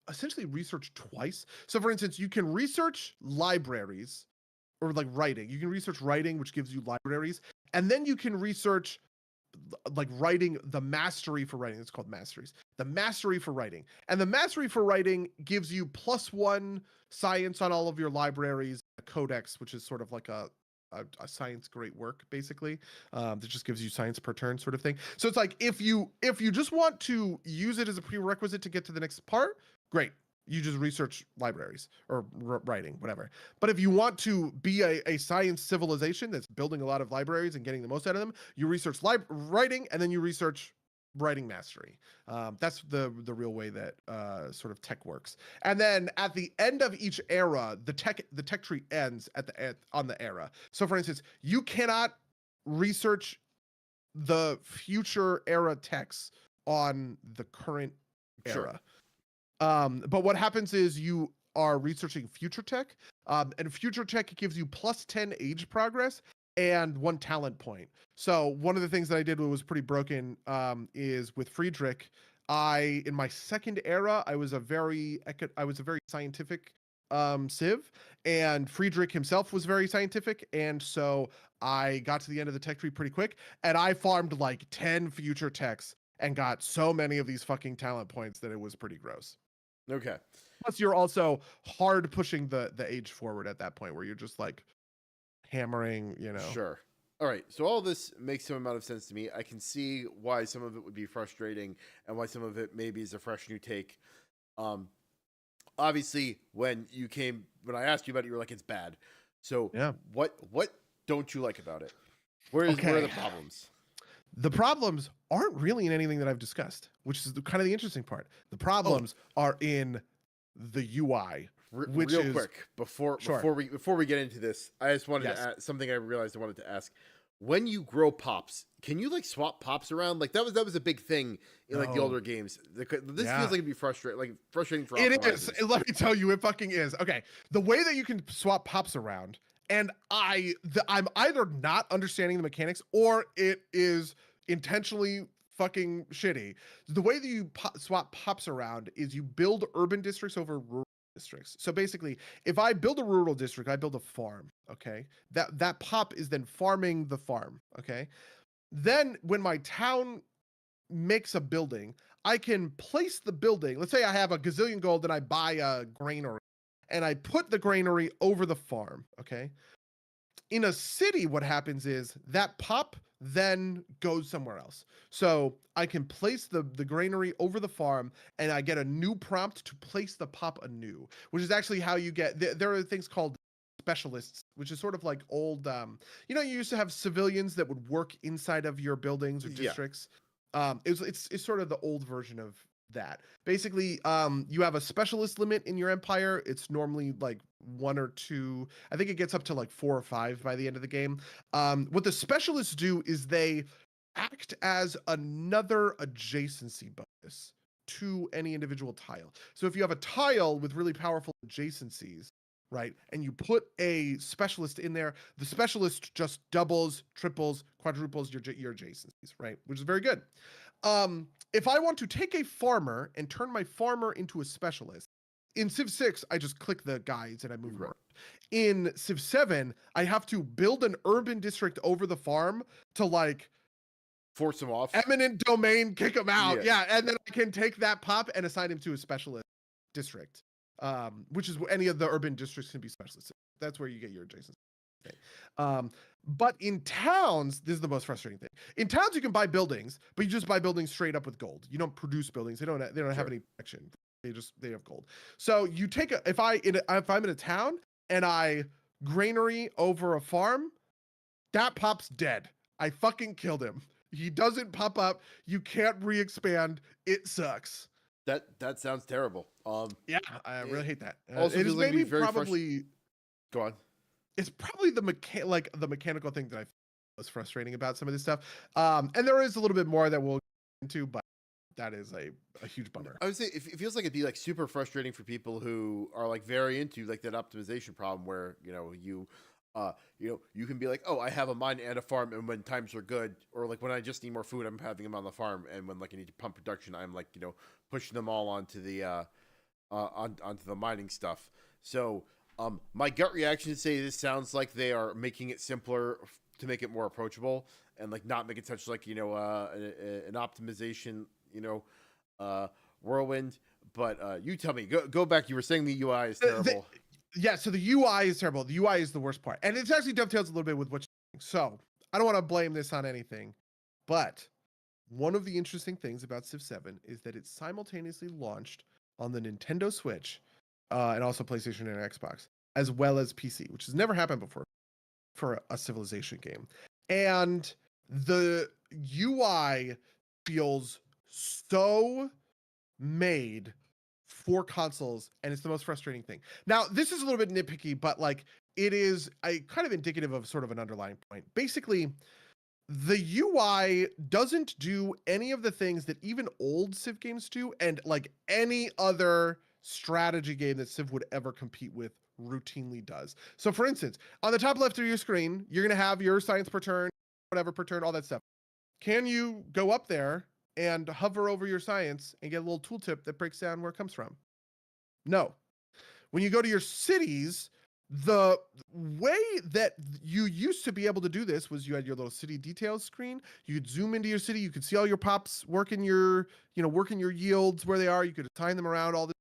essentially research twice. So for instance, you can research libraries or like writing. You can research writing, which gives you libraries, and then you can research like writing, the mastery for writing. It's called masteries. The mastery for writing. And the mastery for writing gives you +1 science on all of your libraries, a codex, which is sort of like a science great work, basically. That just gives you science per turn sort of thing. So it's like if you just want to use it as a prerequisite to get to the next part, great. You just research libraries or writing, whatever. But if you want to be a science civilization that's building a lot of libraries and getting the most out of them, you research writing, and then you research writing mastery. That's the real way that sort of tech works. And then at the end of each era, the tech tree ends on the era. So for instance, you cannot research the future era techs on the current era. Sure. But what happens is you are researching future tech, and future tech gives you +10 age progress and 1 talent point. So one of the things that I did was pretty broken, is with Friedrich. In my second era, I was a very scientific civ, and Friedrich himself was very scientific, and so I got to the end of the tech tree pretty quick, and I farmed like 10 future techs and got so many of these fucking talent points that it was pretty gross. Okay. Plus, you're also hard pushing the age forward at that point, where you're just like hammering, you know. Sure. All right. So all this makes some amount of sense to me. I can see why some of it would be frustrating and why some of it maybe is a fresh new take. Obviously, when I asked you about it, you were like, it's bad. So yeah, what don't you like about it? Where are the problems? The problems aren't really in anything that I've discussed, which is kind of the interesting part. The problems are in the UI, which real quick before we get into this, I just wanted to add something I realized I wanted to ask. When you grow pops, can you like swap pops around? Like that was a big thing in like the older games. This feels like it'd be frustrating for it is. Let me tell you, it fucking is. Okay, the way that you can swap pops around, and I'm either not understanding the mechanics or it is intentionally fucking shitty. The way that you swap pops around is you build urban districts over rural districts. So basically, if I build a rural district, I build a farm, okay? That pop is then farming the farm, okay? Then when my town makes a building, I can place the building. Let's say I have a gazillion gold and I buy a granary and I put the granary over the farm, okay? In a city, what happens is that pop then goes somewhere else. So I can place the granary over the farm and I get a new prompt to place the pop anew, which is actually how you get, there are things called specialists, which is sort of like old, you used to have civilians that would work inside of your buildings or districts. It's sort of the old version of that. Basically, you have a specialist limit in your empire. It's normally like 1 or 2. I think it gets up to like 4 or 5 by the end of the game. What the specialists do is they act as another adjacency bonus to any individual tile. So if you have a tile with really powerful adjacencies, right, and you put a specialist in there, the specialist just doubles, triples, quadruples your adjacencies, right, which is very good. If I want to take a farmer and turn my farmer into a specialist, in Civ 6, I just click the guides and I move around. In Civ 7, I have to build an urban district over the farm to like force him off. Eminent domain, kick him out. Yeah, and then I can take that pop and assign him to a specialist district, which is any of the urban districts can be specialists. That's where you get your adjacent. But in towns, this is the most frustrating thing. In towns, you can buy buildings, but you just buy buildings straight up with gold. You don't produce buildings. They don't have any protection. They have gold. So you take if I'm in a town and I granary over a farm, that pop's dead. I fucking killed him. He doesn't pop up. You can't re-expand. It sucks. That sounds terrible. Yeah, I really hate that. Also It is feels like it'd be maybe very probably Go on. it's probably the mechanical thing that I was frustrating about some of this stuff. And there is a little bit more that we'll get into, but that is a huge bummer. I would say it feels like it'd be like super frustrating for people who are like very into like that optimization problem where you can be like, oh, I have a mine and a farm, and when times are good, or like when I just need more food, I'm having them on the farm, and when like I need to pump production, I'm like pushing them all onto the onto the mining stuff. So my gut reaction is say this sounds like they are making it simpler to make it more approachable and like not make it such like an optimization whirlwind. But you tell me, go back. You were saying the UI is terrible. Yeah, so the UI is terrible. The UI is the worst part, and it actually dovetails a little bit with what you're saying. So I don't want to blame this on anything, but one of the interesting things about Civ 7 is that it simultaneously launched on the Nintendo Switch and also PlayStation and Xbox, as well as PC, which has never happened before for a Civilization game. And the UI feels so made for consoles, and it's the most frustrating thing. Now, this is a little bit nitpicky, but like it is a kind of indicative of sort of an underlying point. Basically, the UI doesn't do any of the things that even old Civ games do, and like any other strategy game that Civ would ever compete with routinely does. So for instance, on the top left of your screen, you're going to have your science per turn, whatever per turn, all that stuff. Can you go up there and hover over your science and get a little tooltip that breaks down where it comes from? No. When you go to your cities, the way that you used to be able to do this was you had your little city details screen. You could zoom into your city. You could see all your pops working your yields where they are. You could assign them around all this.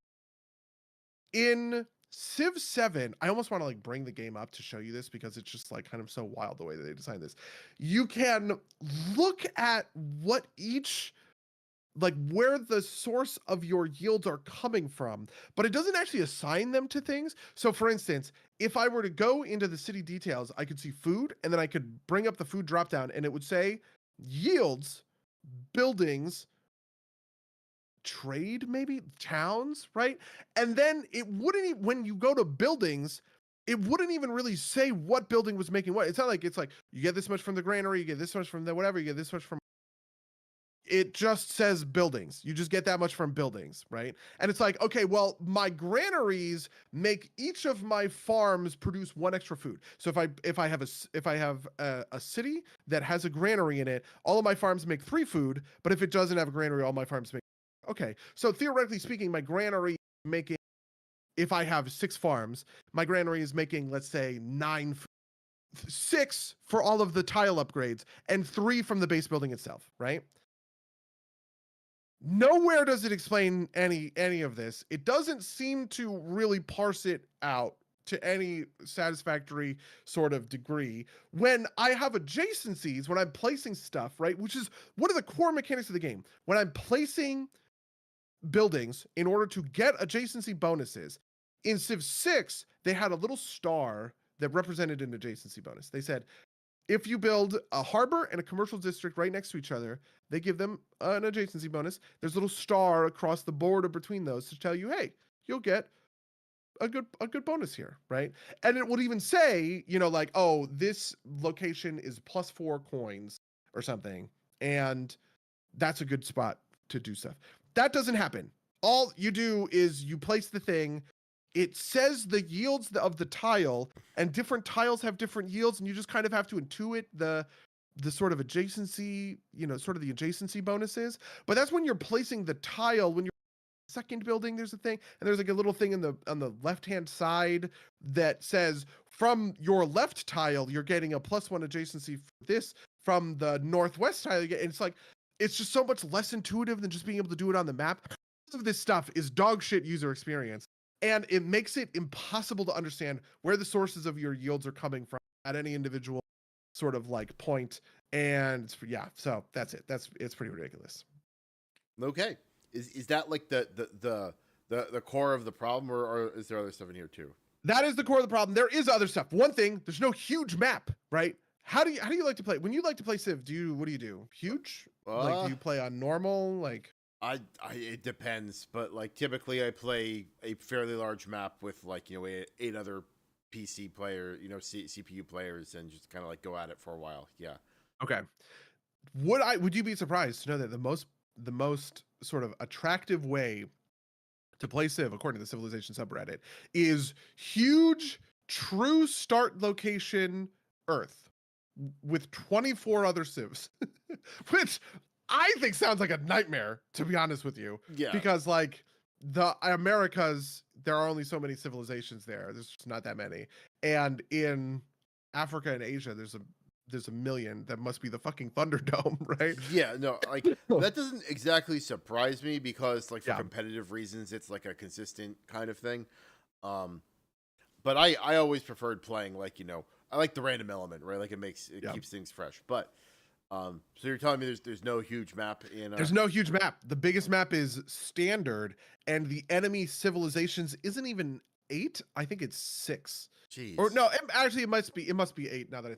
In Civ 7, I almost want to like bring the game up to show you this because it's just like kind of so wild the way that they designed this. You can look at what each like where the source of your yields are coming from, but it doesn't actually assign them to things. So for instance, if I were to go into the city details, I could see food, and then I could bring up the food dropdown, and it would say yields, buildings, trade, maybe towns, right? And then it wouldn't, when you go to buildings, it wouldn't even really say what building was making what. It's not like it's like you get this much from the granary, you get this much from the whatever, you get this much from. It just says buildings. You just get that much from buildings, right? And it's like, okay, well, my granaries make each of my farms produce one extra food. So if I have a city that has a granary in it, all of my farms make 3 food. But if it doesn't have a granary, all my farms make. Okay, so theoretically speaking, my granary is making. If I have 6 farms, my granary is making, let's say, 9 food. 6 for all of the tile upgrades and 3 from the base building itself, right? Nowhere does it explain any of this. It doesn't seem to really parse it out to any satisfactory sort of degree. When I have adjacencies, when I'm placing stuff, right, which is one of the core mechanics of the game. When I'm placing buildings in order to get adjacency bonuses, in Civ 6, they had a little star that represented an adjacency bonus. They said, if you build a harbor and a commercial district right next to each other, they give them an adjacency bonus. There's a little star across the border between those to tell you, hey, you'll get a good bonus here, right? And it would even say, like, oh, this location is +4 coins or something, and that's a good spot to do stuff. That doesn't happen. All you do is you place the thing. It says the yields of the tile, and different tiles have different yields, and you just kind of have to intuit the sort of adjacency, sort of the adjacency bonuses. But that's when you're placing the tile. When you're second building, there's a thing, and there's like a little thing on the left-hand side that says from your left tile, you're getting a +1 adjacency for this. From the northwest tile, you get, and it's like, it's just so much less intuitive than just being able to do it on the map. Most of this stuff is dog shit user experience. And it makes it impossible to understand where the sources of your yields are coming from at any individual sort of like point. And yeah, so that's it. It's pretty ridiculous. Okay, is that like the core of the problem, or is there other stuff in here too? That is the core of the problem. There is other stuff. One thing, there's no huge map, right? How do you like to play? When you like to play Civ, what do you do? Huge? Like, do you play on normal? Like, it depends, but like typically I play a fairly large map with like eight other PC player, CPU players, and just kind of like go at it for a while. Yeah. okay. Would you be surprised to know that the most sort of attractive way to play Civ, according to the Civilization subreddit, is huge true start location Earth with 24 other Civs, which I think sounds like a nightmare, to be honest with you. Yeah. Because like the Americas, there are only so many civilizations there. There's just not that many. And in Africa and Asia, there's a million. That must be the fucking Thunderdome, right? Yeah, no, like that doesn't exactly surprise me because like for Yeah. competitive reasons it's like a consistent kind of thing. But I always preferred playing like, I like the random element, right? Like it keeps things fresh. But so you're telling me there's no huge map in There's no huge map. The biggest map is standard, and the enemy civilizations isn't even 8. I think it's 6. Jeez. Or no, actually it must be 8 now that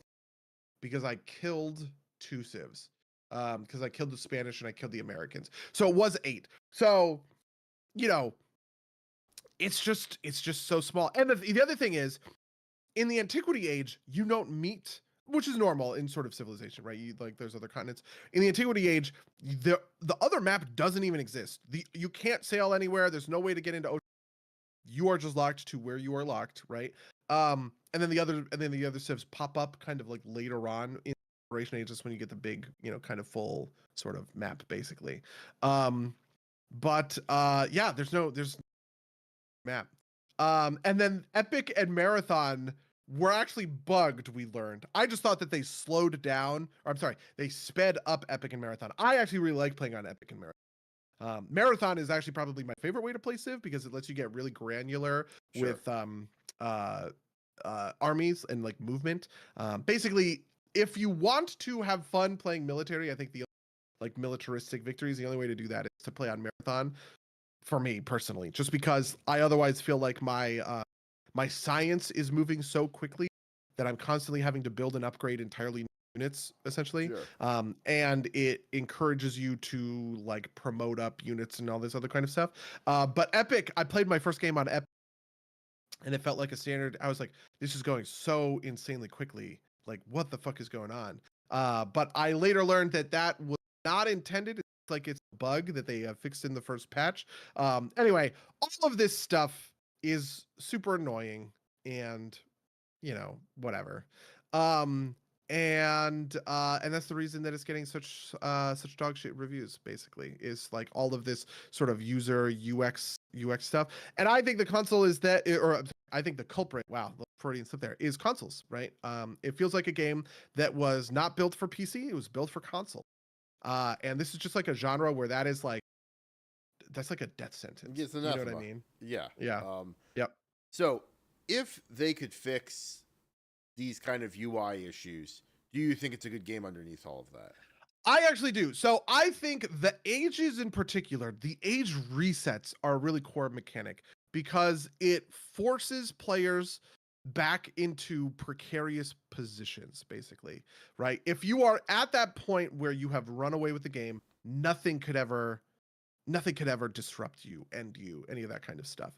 because I killed 2 civs. Because I killed the Spanish and I killed the Americans. So it was 8. So, it's just so small. And the other thing is, in the Antiquity Age, you don't meet, which is normal in sort of civilization, right? Like there's other continents. In the Antiquity Age, the other map doesn't even exist. You can't sail anywhere. There's no way to get into ocean. You are just locked to where you are locked, right? And then the other civs pop up kind of like later on in Exploration Age. That's when you get the big, kind of full sort of map, basically. But yeah, there's map. And then Epic and Marathon were actually bugged, we learned. I just thought that they slowed down, or I'm sorry, they sped up Epic and Marathon. I actually really like playing on Epic and Marathon. Marathon is actually probably my favorite way to play Civ because it lets you get really granular with armies and like movement. Basically, if you want to have fun playing military, I think the like militaristic victories, the only way to do that is to play on Marathon. For me personally, just because I otherwise feel like my science is moving so quickly that I'm constantly having to build and upgrade entirely new units, essentially. Sure. And it encourages you to like promote up units and all this other kind of stuff. But Epic, I played my first game on Epic and it felt like a standard. I was like, this is going so insanely quickly. Like, what the fuck is going on? But I later learned that was not intended. Like it's a bug that they fixed in the first patch. Anyway, all of this stuff is super annoying and whatever. And that's the reason that it's getting such dog shit reviews, basically, is like all of this sort of user UX stuff. And I think the console is that, or I think the culprit, wow, the Freudian slip there, is consoles, right? It feels like a game that was not built for PC, it was built for console. And this is just like a genre where that's like a death sentence. It's you know what I mean? Yeah. Yep. So if they could fix these kind of UI issues, do you think it's a good game underneath all of that? I actually do. So I think the ages in particular, the age resets are a really core mechanic because it forces players back into precarious positions, basically, right? If you are at that point where you have run away with the game, nothing could ever disrupt you, end you, any of that kind of stuff.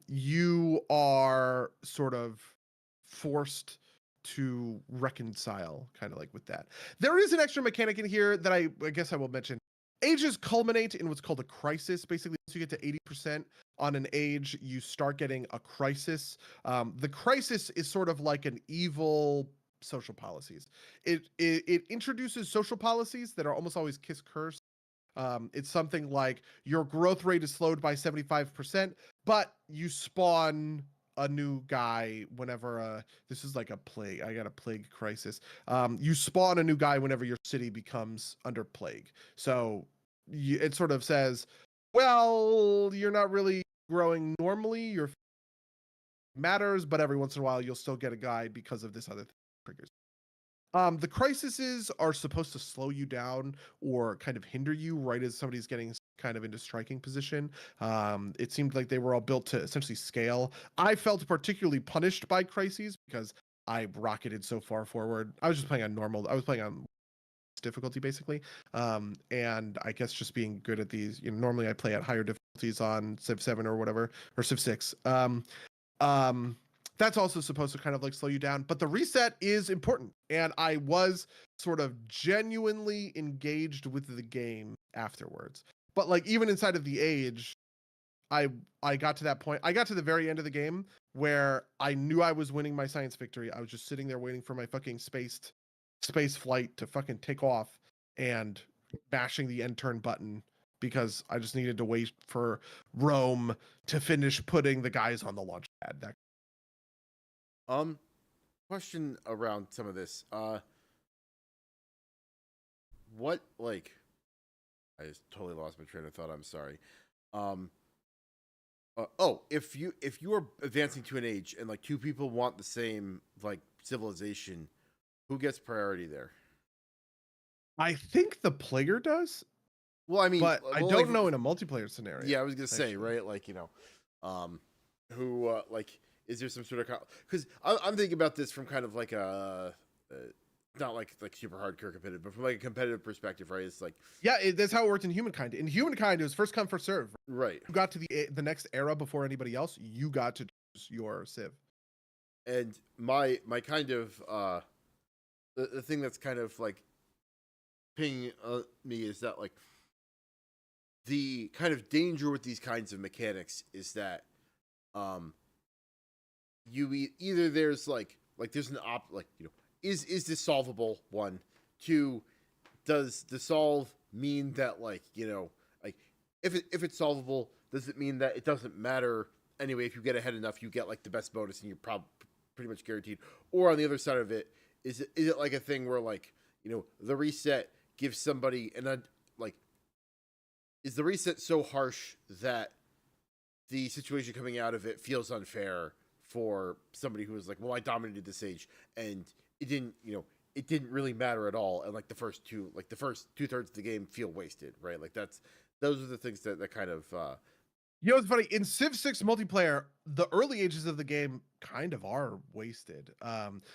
You are sort of forced to reconcile kind of like with that. There is an extra mechanic in here that I guess I will mention. Ages culminate in what's called a crisis. Basically, once you get to 80% on an age, you start getting a crisis. The crisis is sort of like an evil social policies. It introduces social policies that are almost always kiss curse. It's something like your growth rate is slowed by 75%, but you spawn a new guy whenever this is like a plague. I got a plague crisis. You spawn a new guy whenever your city becomes under plague. So it sort of says, well, you're not really growing normally. Your matters, but every once in a while you'll still get a guy because of this other thing triggers. The crises are supposed to slow you down or kind of hinder you right as somebody's getting kind of into striking position. It seemed like they were all built to essentially scale. I felt particularly punished by crises because I rocketed so far forward. I was just playing on normal. I was playing on difficulty basically, and I guess just being good at these. Normally I play at higher difficulties on Civ 7 or whatever, or Civ 6. That's also supposed to kind of like slow you down, but the reset is important, and I was sort of genuinely engaged with the game afterwards. But like even inside of the age, I got to that point. I got to the very end of the game where I knew I was winning my science victory. I was just sitting there waiting for my fucking space flight to fucking take off and bashing the end turn button because I just needed to wait for Rome to finish putting the guys on the launch pad. Question around some of this. What, like, I just totally lost my train of thought. I'm sorry. If you are advancing to an age and like two people want the same like civilization, who gets priority there? I think the player does. Well, I mean, but I don't know in a multiplayer scenario. Yeah, I was gonna say, right? Like, who like, is there some sort of, because I'm thinking about this from kind of like a not like super hardcore competitive, but from like a competitive perspective, right? It's like, yeah, that's how it worked in Humankind. In Humankind, it was first come first serve. Right. You got to the next era before anybody else. You got to choose your civ. And my kind of the thing that's kind of like pinging me is that like the kind of danger with these kinds of mechanics is that either there's like there's an is this solvable? 1, 2, does the solve mean that like like if it's solvable, does it mean that it doesn't matter anyway? If you get ahead enough, you get like the best bonus, and you're pretty much guaranteed. Or on the other side of it, is it like a thing where like the reset gives somebody is the reset so harsh that the situation coming out of it feels unfair for somebody who was like, well, I dominated this age and it didn't really matter at all, and like the first 2/3 of the game feel wasted, right? Like those are the things that kind of It's funny, in Civ 6 multiplayer, the early ages of the game kind of are wasted.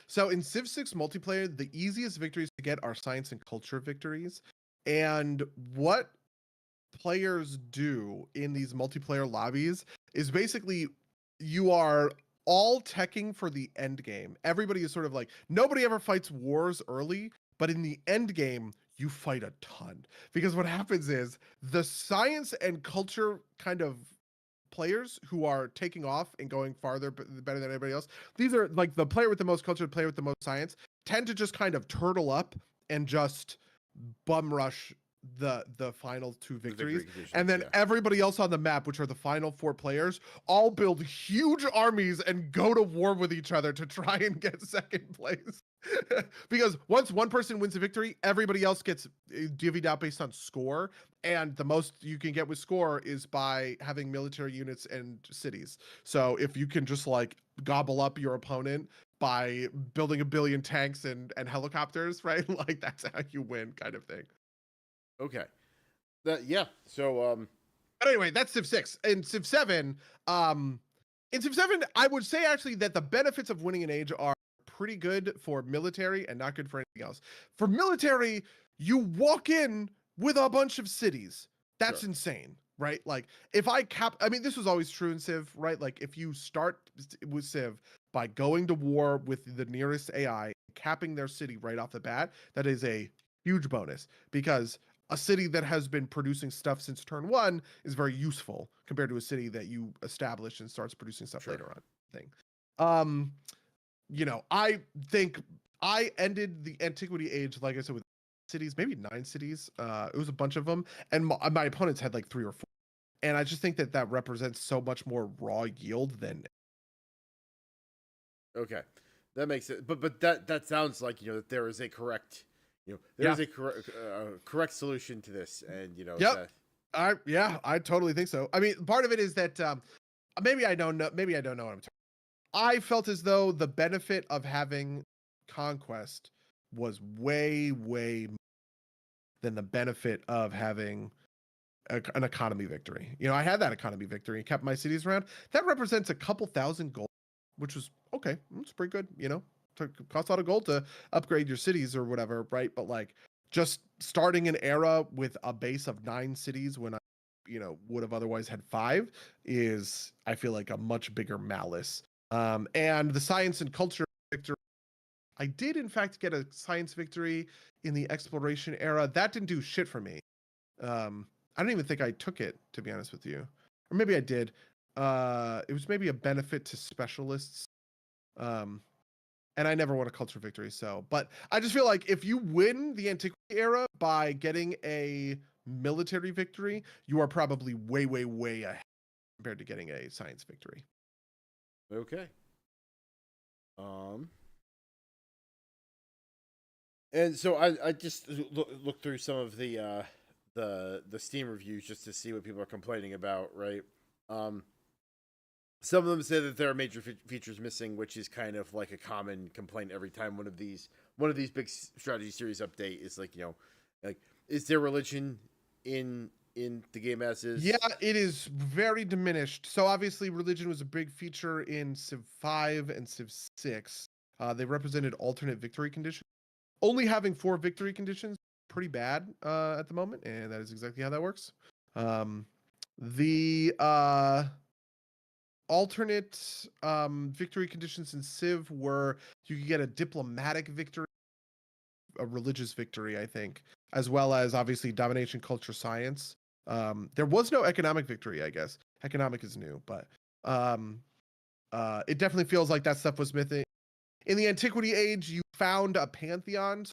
So in Civ 6 multiplayer, the easiest victories to get are science and culture victories. And what players do in these multiplayer lobbies is basically you are all teching for the end game. Everybody is sort of like, nobody ever fights wars early, but in the end game, you fight a ton. Because what happens is the science and culture kind of players who are taking off and going farther better than everybody else, these are like the player with the most culture, the player with the most science, tend to just kind of turtle up and just bum rush the final 2 victories, and then everybody else on the map, which are the final 4 players, all build huge armies and go to war with each other to try and get second place. Because once one person wins a victory, everybody else gets divvied out based on score, and the most you can get with score is by having military units and cities. So if you can just like gobble up your opponent by building a billion tanks and helicopters, right? Like that's how you win, kind of thing. Okay. So but anyway, that's Civ 6. In Civ 7, I would say actually that the benefits of winning an age are pretty good for military and not good for anything else. For military, you walk in with a bunch of cities. That's sure. Insane, right? Like if I mean, this was always true in Civ, right? Like if you start with Civ by going to war with the nearest AI, capping their city right off the bat, that is a huge bonus, because a city that has been producing stuff since turn 1 is very useful compared to a city that you establish and starts producing stuff sure. later on. I think I ended the Antiquity Age, like I said, with cities, maybe 9 cities. It was a bunch of them, and my opponents had like 3 or 4. And I just think that represents so much more raw yield than. Okay, that makes it. But that sounds like that there is a correct. There's a correct solution to this, and Yep. I totally think so. I mean, part of it is that maybe I don't know what I'm talking about. I felt as though the benefit of having conquest was way more than the benefit of having an economy victory. I had that economy victory, kept my cities around. That represents a couple thousand gold, which was okay. It's pretty good, costs a lot of gold to upgrade your cities or whatever, right? But like just starting an era with a base of 9 cities when I, would have otherwise had 5 is, I feel like, a much bigger malice. And the science and culture victory, I did in fact get a science victory in the exploration era. That didn't do shit for me. I don't even think I took it, to be honest with you, or maybe I did. It was maybe a benefit to specialists. And I never won a culture victory. So, but I just feel like if you win the antiquity era by getting a military victory, you are probably way, way, way ahead compared to getting a science victory. Okay. And so I just looked through some of the Steam reviews just to see what people are complaining about, right? Some of them say that there are major features missing, which is kind of like a common complaint every time one of these big strategy series update is like, like, is there religion in the game as is? Yeah, it is very diminished. So obviously religion was a big feature in Civ V and Civ VI. They represented alternate victory conditions. Only having 4 victory conditions, pretty bad at the moment, and that is exactly how that works. The alternate victory conditions in Civ were you could get a diplomatic victory, a religious victory, I think, as well as obviously domination, culture, science. There was no economic victory, I guess. Economic is new, but it definitely feels like that stuff was missing. In the Antiquity Age, you found a pantheon,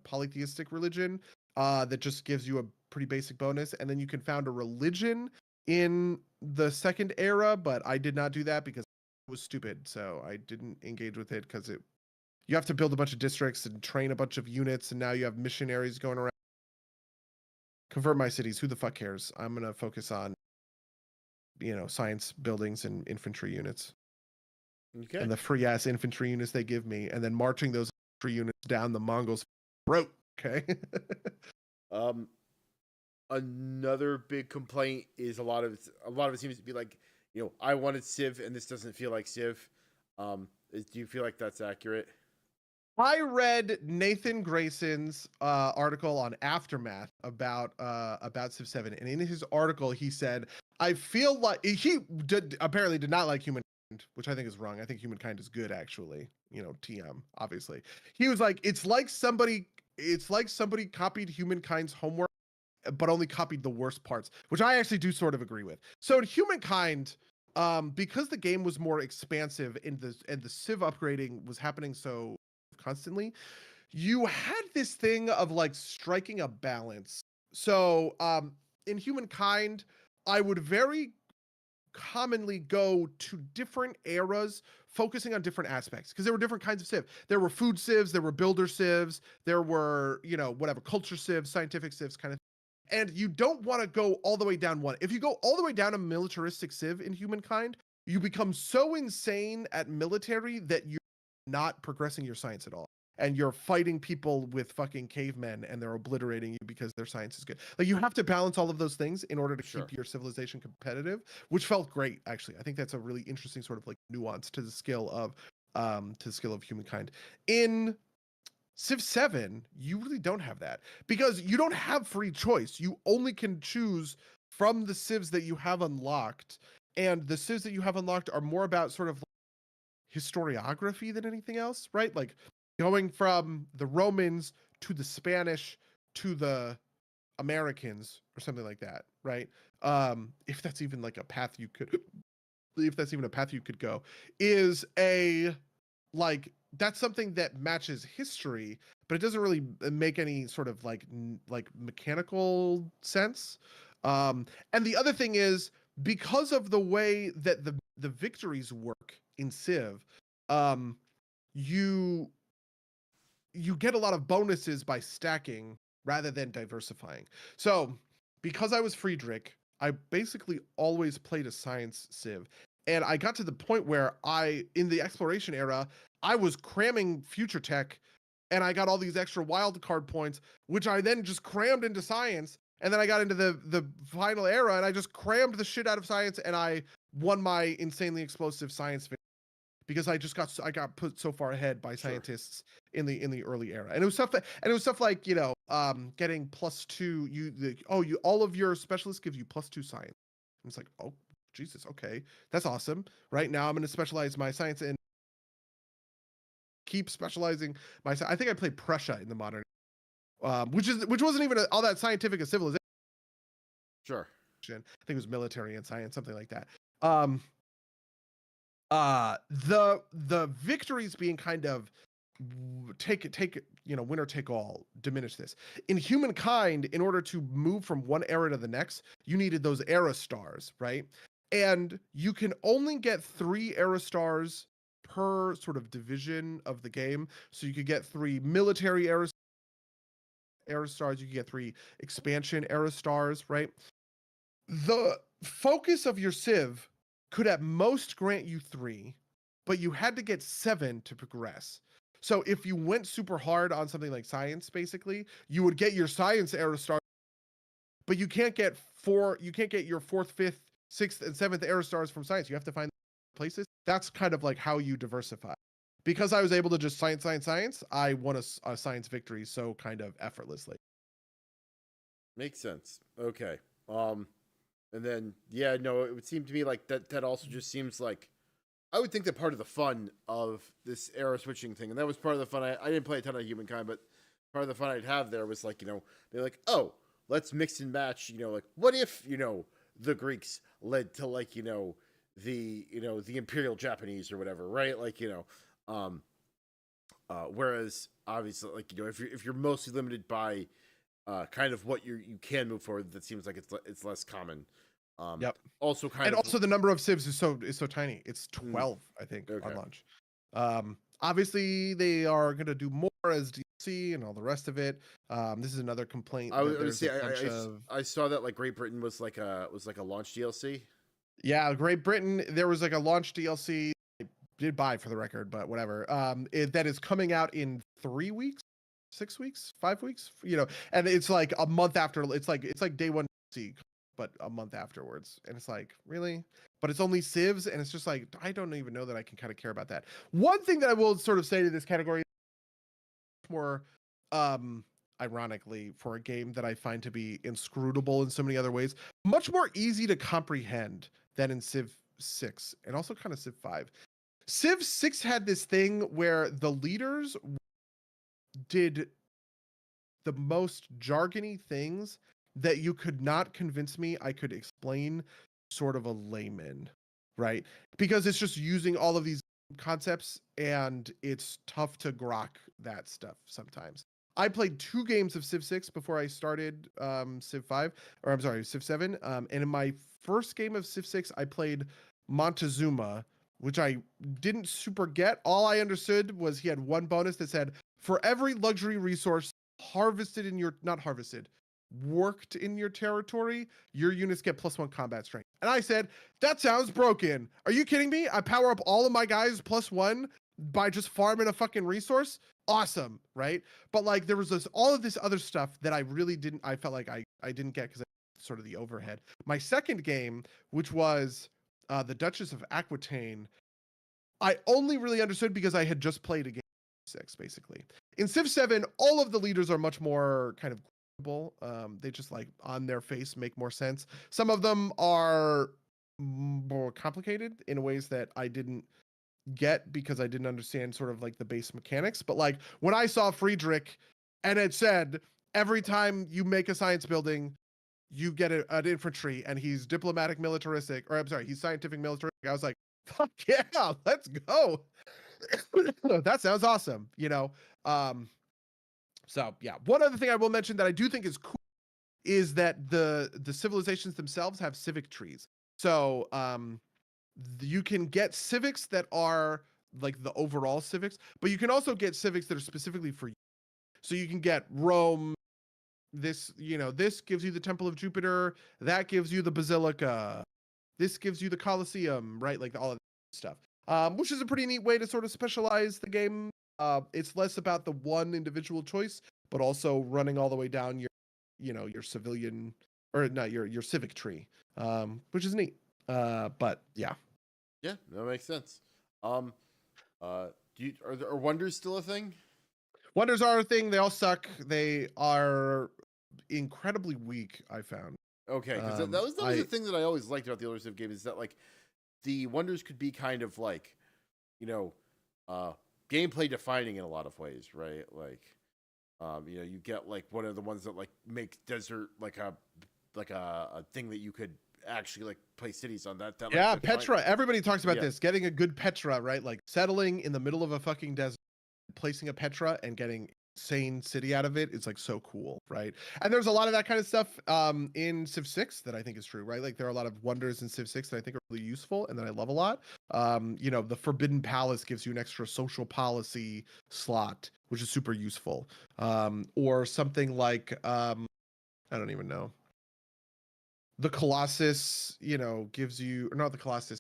polytheistic religion, that just gives you a pretty basic bonus, and then you can found a religion in the second era, but I did not do that because it was stupid, so I didn't engage with it because you have to build a bunch of districts and train a bunch of units, and now you have missionaries going around. Convert my cities, who the fuck cares? I'm gonna focus on, science buildings and infantry units. Okay. And the free ass infantry units they give me, and then marching those infantry units down the Mongols' throat. Okay. Another big complaint is a lot of it seems to be like, I wanted Civ and this doesn't feel like Civ. Do you feel like that's accurate? I read Nathan Grayson's article on Aftermath about Civ 7, and in his article he said, I feel like he apparently did not like Humankind, which I think is wrong. I think Humankind is good, actually. TM, obviously. He was like, it's like somebody copied Humankind's homework, but only copied the worst parts, which I actually do sort of agree with. So in Humankind, because the game was more expansive and the Civ upgrading was happening so constantly, you had this thing of like striking a balance. So in Humankind, I would very commonly go to different eras focusing on different aspects because there were different kinds of civ. There were food civs, there were builder civs, there were, whatever, culture civs, scientific civs, kind of. And you don't want to go all the way down one. If you go all the way down a militaristic civ in Humankind, you become so insane at military that you're not progressing your science at all. And you're fighting people with fucking cavemen and they're obliterating you because their science is good. Like, you have to balance all of those things in order to keep your civilization competitive, which felt great, actually. I think that's a really interesting sort of like nuance to the skill of Humankind. In Civ 7, you really don't have that because you don't have free choice. You only can choose from the civs that you have unlocked, and the civs that you have unlocked are more about sort of historiography than anything else, right? Like going from the Romans to the Spanish to the Americans or something like that, right? If that's even like a path you could go, is a like that's something that matches history, but it doesn't really make any sort of like mechanical sense. And the other thing is, because of the way that the victories work in Civ, you get a lot of bonuses by stacking rather than diversifying. So because I was Friedrich, I basically always played a science civ. And I got to the point where in the exploration era, I was cramming future tech and I got all these extra wild card points, which I then just crammed into science. And then I got into the final era and I just crammed the shit out of science and I won my insanely explosive science because I got put so far ahead by Sure. scientists in the early era. And it was stuff like, getting +2, all of your specialists give you +2 science. And it's like, oh Jesus, okay. That's awesome. Right now I'm going to specialize my science in keep specializing I think I played Prussia in the modern, which wasn't even all that scientific a civilization. Sure. I think it was military and science, something like that. The victories being kind of winner take all diminish this. In humankind, in order to move from one era to the next, you needed those era stars, right? And you can only get 3 era stars per sort of division of the game. So you could get 3 military era stars, you could get 3 expansion era stars, right? The focus of your Civ could at most grant you 3, but you had to get 7 to progress. So if you went super hard on something like science, basically, you would get your science era star, but you can't get your 4th, 5th, 6th, and 7th era stars from science. You have to find places. That's kind of like how you diversify. Because I was able to just science, I won a science victory so kind of effortlessly. Makes sense. Okay. And then, yeah, no, it would seem to me like that also just seems like, I would think that part of the fun of this era switching thing, and that was part of the fun. I didn't play a ton of Humankind, but part of the fun I'd have there was like, they're like, oh, let's mix and match, like, what if, the Greeks led to like, the Imperial Japanese or whatever, right? Like, whereas obviously, like, if you're mostly limited by kind of what you can move forward, that seems like it's less common. Yep. Also, also the number of civs is so tiny. It's 12, I think, okay. on launch. Obviously, they are going to do more as DLC and all the rest of it. This is another complaint. I saw that like Great Britain was like a launch DLC. Yeah, Great Britain. There was like a launch DLC. I did buy for the record, but whatever. That is coming out in 3 weeks, 6 weeks, 5 weeks. And it's like a month after. It's like day one DLC, but a month afterwards. And it's like, really? But it's only civs, and it's just like, I don't even know that I can kind of care about that. One thing that I will sort of say to this category, more ironically, for a game that I find to be inscrutable in so many other ways, much more easy to comprehend than in Civ 6, and also kind of Civ 5. Civ 6 had this thing where the leaders did the most jargony things that you could not convince me I could explain sort of a layman, right? Because it's just using all of these concepts, and it's tough to grok that stuff sometimes. I played 2 games of Civ 6 before I started Civ 5, or I'm sorry, Civ 7. And in my first game of Civ 6, I played Montezuma, which I didn't super get. All I understood was he had one bonus that said, for every luxury resource worked in your territory, your units get +1 combat strength. And I said, that sounds broken. Are you kidding me? I power up all of my guys +1 by just farming a fucking resource? Awesome, right? But like there was all of this other stuff that I felt like I didn't get because sort of the overhead. My second game, which was the Duchess of Aquitaine, I only really understood because I had just played a game 6, basically. In Civ 7, all of the leaders are much more kind of they just like on their face make more sense. Some of them are more complicated in ways that I didn't get because I didn't understand sort of like the base mechanics. But like when I saw Friedrich and it said every time you make a science building, you get an infantry, and he's diplomatic militaristic, or I'm sorry, he's scientific militaristic. I was like, fuck yeah, let's go. That sounds awesome, So yeah, one other thing I will mention that I do think is cool is that the civilizations themselves have civic trees. So you can get civics that are like the overall civics, but you can also get civics that are specifically for you. So you can get Rome. This gives you the Temple of Jupiter. That gives you the Basilica. This gives you the Colosseum, right? Like all of that stuff, which is a pretty neat way to sort of specialize the game. It's less about the one individual choice, but also running all the way down your civilian, or not your civic tree, which is neat. But yeah. Yeah, that makes sense. Are wonders still a thing? Wonders are a thing. They all suck. They are incredibly weak, I found. Okay, because that was the thing that I always liked about the older Civ games, is that like the wonders could be kind of like, you know, gameplay defining in a lot of ways, right? Like, you get like one of the ones that like make desert like a thing that you could actually like place cities on. That yeah, like, Petra. Everybody talks about this. Getting a good Petra, right? Like settling in the middle of a fucking desert, placing a Petra and getting insane city out of it is like so cool, right? And there's a lot of that kind of stuff in Civ 6 that I think is true, right? Like there are a lot of wonders in Civ 6 that I think are really useful and that I love a lot. The Forbidden Palace gives you an extra social policy slot, which is super useful. Or something like I don't even know. The Colossus, gives you, or not the Colossus,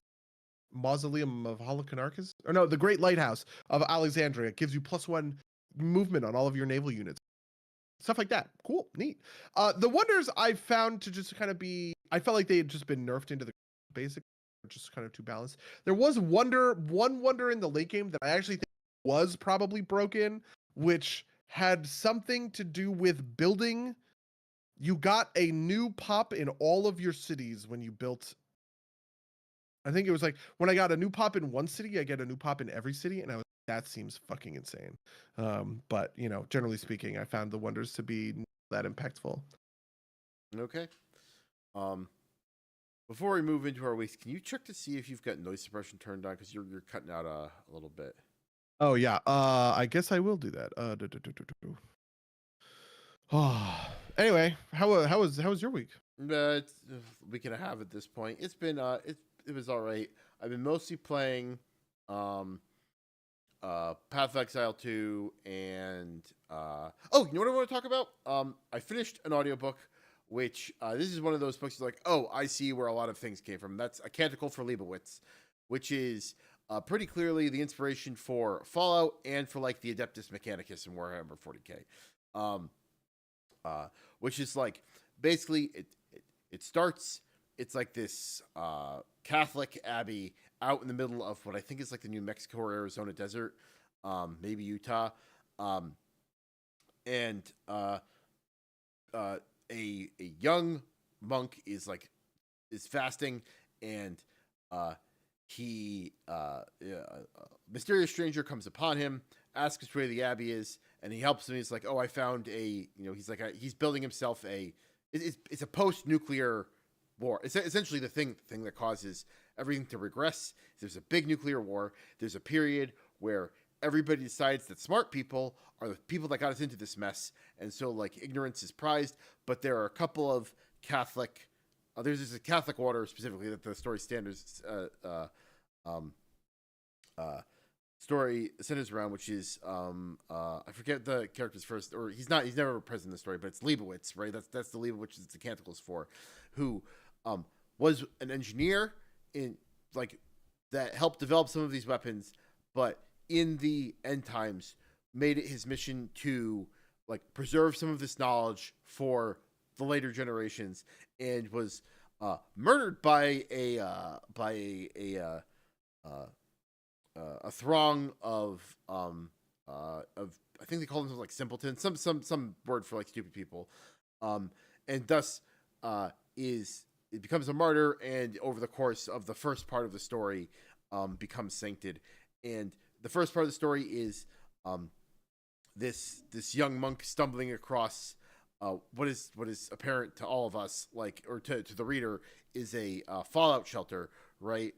Mausoleum of Holocarnarchus, or no, the Great Lighthouse of Alexandria gives you +1 movement on all of your naval units. Stuff like that. Cool, neat. The wonders I found to just kind of be, I felt like they had just been nerfed into the basic, just kind of too balanced. There was one wonder in the late game that I actually think was probably broken, which had something to do with building. You got a new pop in all of your cities when you built. I think it was like when I got a new pop in one city, I get a new pop in every city, and that seems fucking insane. But generally speaking, I found the wonders to be that impactful. Okay. Before we move into our weeks, can you check to see if you've got noise suppression turned on? Because you're cutting out a little bit. Oh yeah. I guess I will do that. Anyway, how was your week? It's a week and a half at this point. It's been it was all right. I've been mostly playing Path of Exile 2 and you know what I want to talk about? I finished an audiobook, which this is one of those books like, oh, I see where a lot of things came from. That's A Canticle for Leibowitz, which is pretty clearly the inspiration for Fallout and for like the Adeptus Mechanicus in Warhammer 40k. Which is like basically it starts, it's like this Catholic abbey out in the middle of what I think is like the New Mexico or Arizona desert, maybe Utah, and a young monk is fasting, and he mysterious stranger comes upon him, asks which way the abbey is, and he helps him. He's like, oh, I found he's building himself it's a post-nuclear war. It's essentially the thing that causes everything to regress. There's a big nuclear war. There's a period where everybody decides that smart people are the people that got us into this mess, and so like ignorance is prized. But there are a couple of Catholic, there's a Catholic order specifically that the story standards story centers around, which is I forget the character's first, or he's never present in the story, but it's Leibowitz, right? That's the Leibowitz the Canticles for, who was an engineer in like that helped develop some of these weapons, but in the end times made it his mission to like preserve some of this knowledge for the later generations, and was murdered by a throng of I think they call themselves like simpletons, some word for like stupid people, and thus it becomes a martyr, and over the course of the first part of the story becomes sancted. And the first part of the story is this young monk stumbling across what is apparent to all of us, like, or to the reader, is a fallout shelter, right?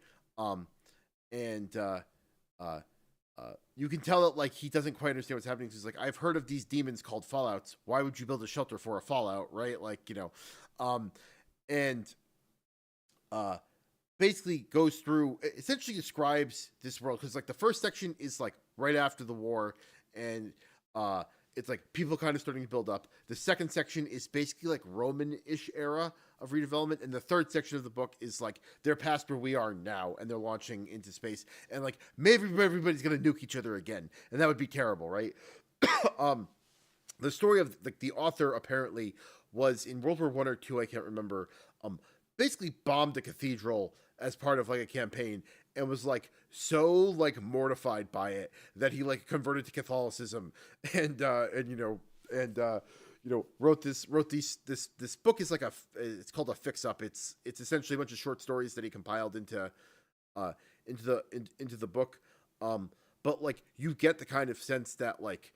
You can tell that like he doesn't quite understand what's happening. He's like, I've heard of these demons called fallouts. Why would you build a shelter for a fallout, right? Like, basically goes through, essentially describes this world, because like the first section is like right after the war, and it's like people kind of starting to build up. The second section is basically like Roman-ish era of redevelopment, and the third section of the book is like they're past where we are now, and they're launching into space, and like maybe everybody's gonna nuke each other again, and that would be terrible, right? The story of like the author apparently was in World War I or II, I can't remember, basically bombed a cathedral as part of like a campaign, and was like so like mortified by it that he like converted to Catholicism, and wrote this book is like it's called a fix up. It's essentially a bunch of short stories that he compiled uh into the book. But like you get the kind of sense that like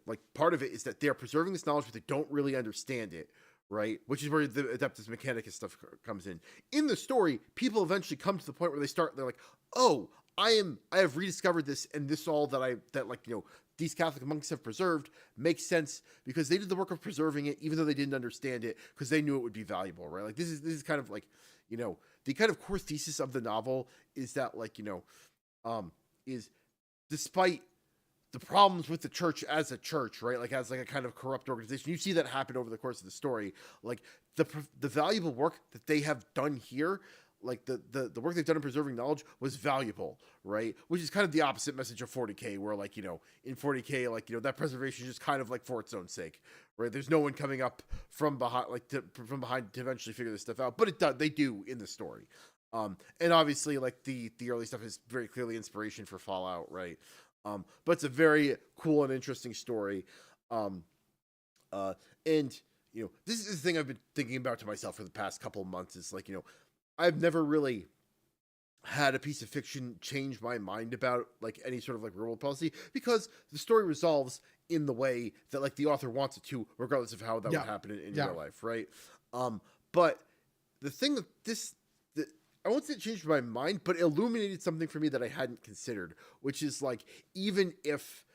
like part of it is that they're preserving this knowledge but they don't really understand it, right? Which is where the Adeptus Mechanicus stuff comes in. In the story, people eventually come to the point where they're like, oh, I have rediscovered this, and this all that like these Catholic monks have preserved makes sense because they did the work of preserving it, even though they didn't understand it, because they knew it would be valuable, right? Like this is kind of like the kind of core thesis of the novel is that like is despite the problems with the church as a church, right? Like as like a kind of corrupt organization. You see that happen over the course of the story. Like the valuable work that they have done here, like the work they've done in preserving knowledge was valuable, right? Which is kind of the opposite message of 40K, where like in 40K, like that preservation is just kind of like for its own sake, right? There's no one coming up from behind, from behind to eventually figure this stuff out, but they do in the story. And obviously, like the early stuff is very clearly inspiration for Fallout, right? But it's a very cool and interesting story. And this is the thing I've been thinking about to myself for the past couple of months. Is like I've never really had a piece of fiction change my mind about like any sort of like real world policy, because the story resolves in the way that like the author wants it to, regardless of how that would happen in real life, right? But the thing that I won't say it changed my mind, but illuminated something for me that I hadn't considered, which is like, even if,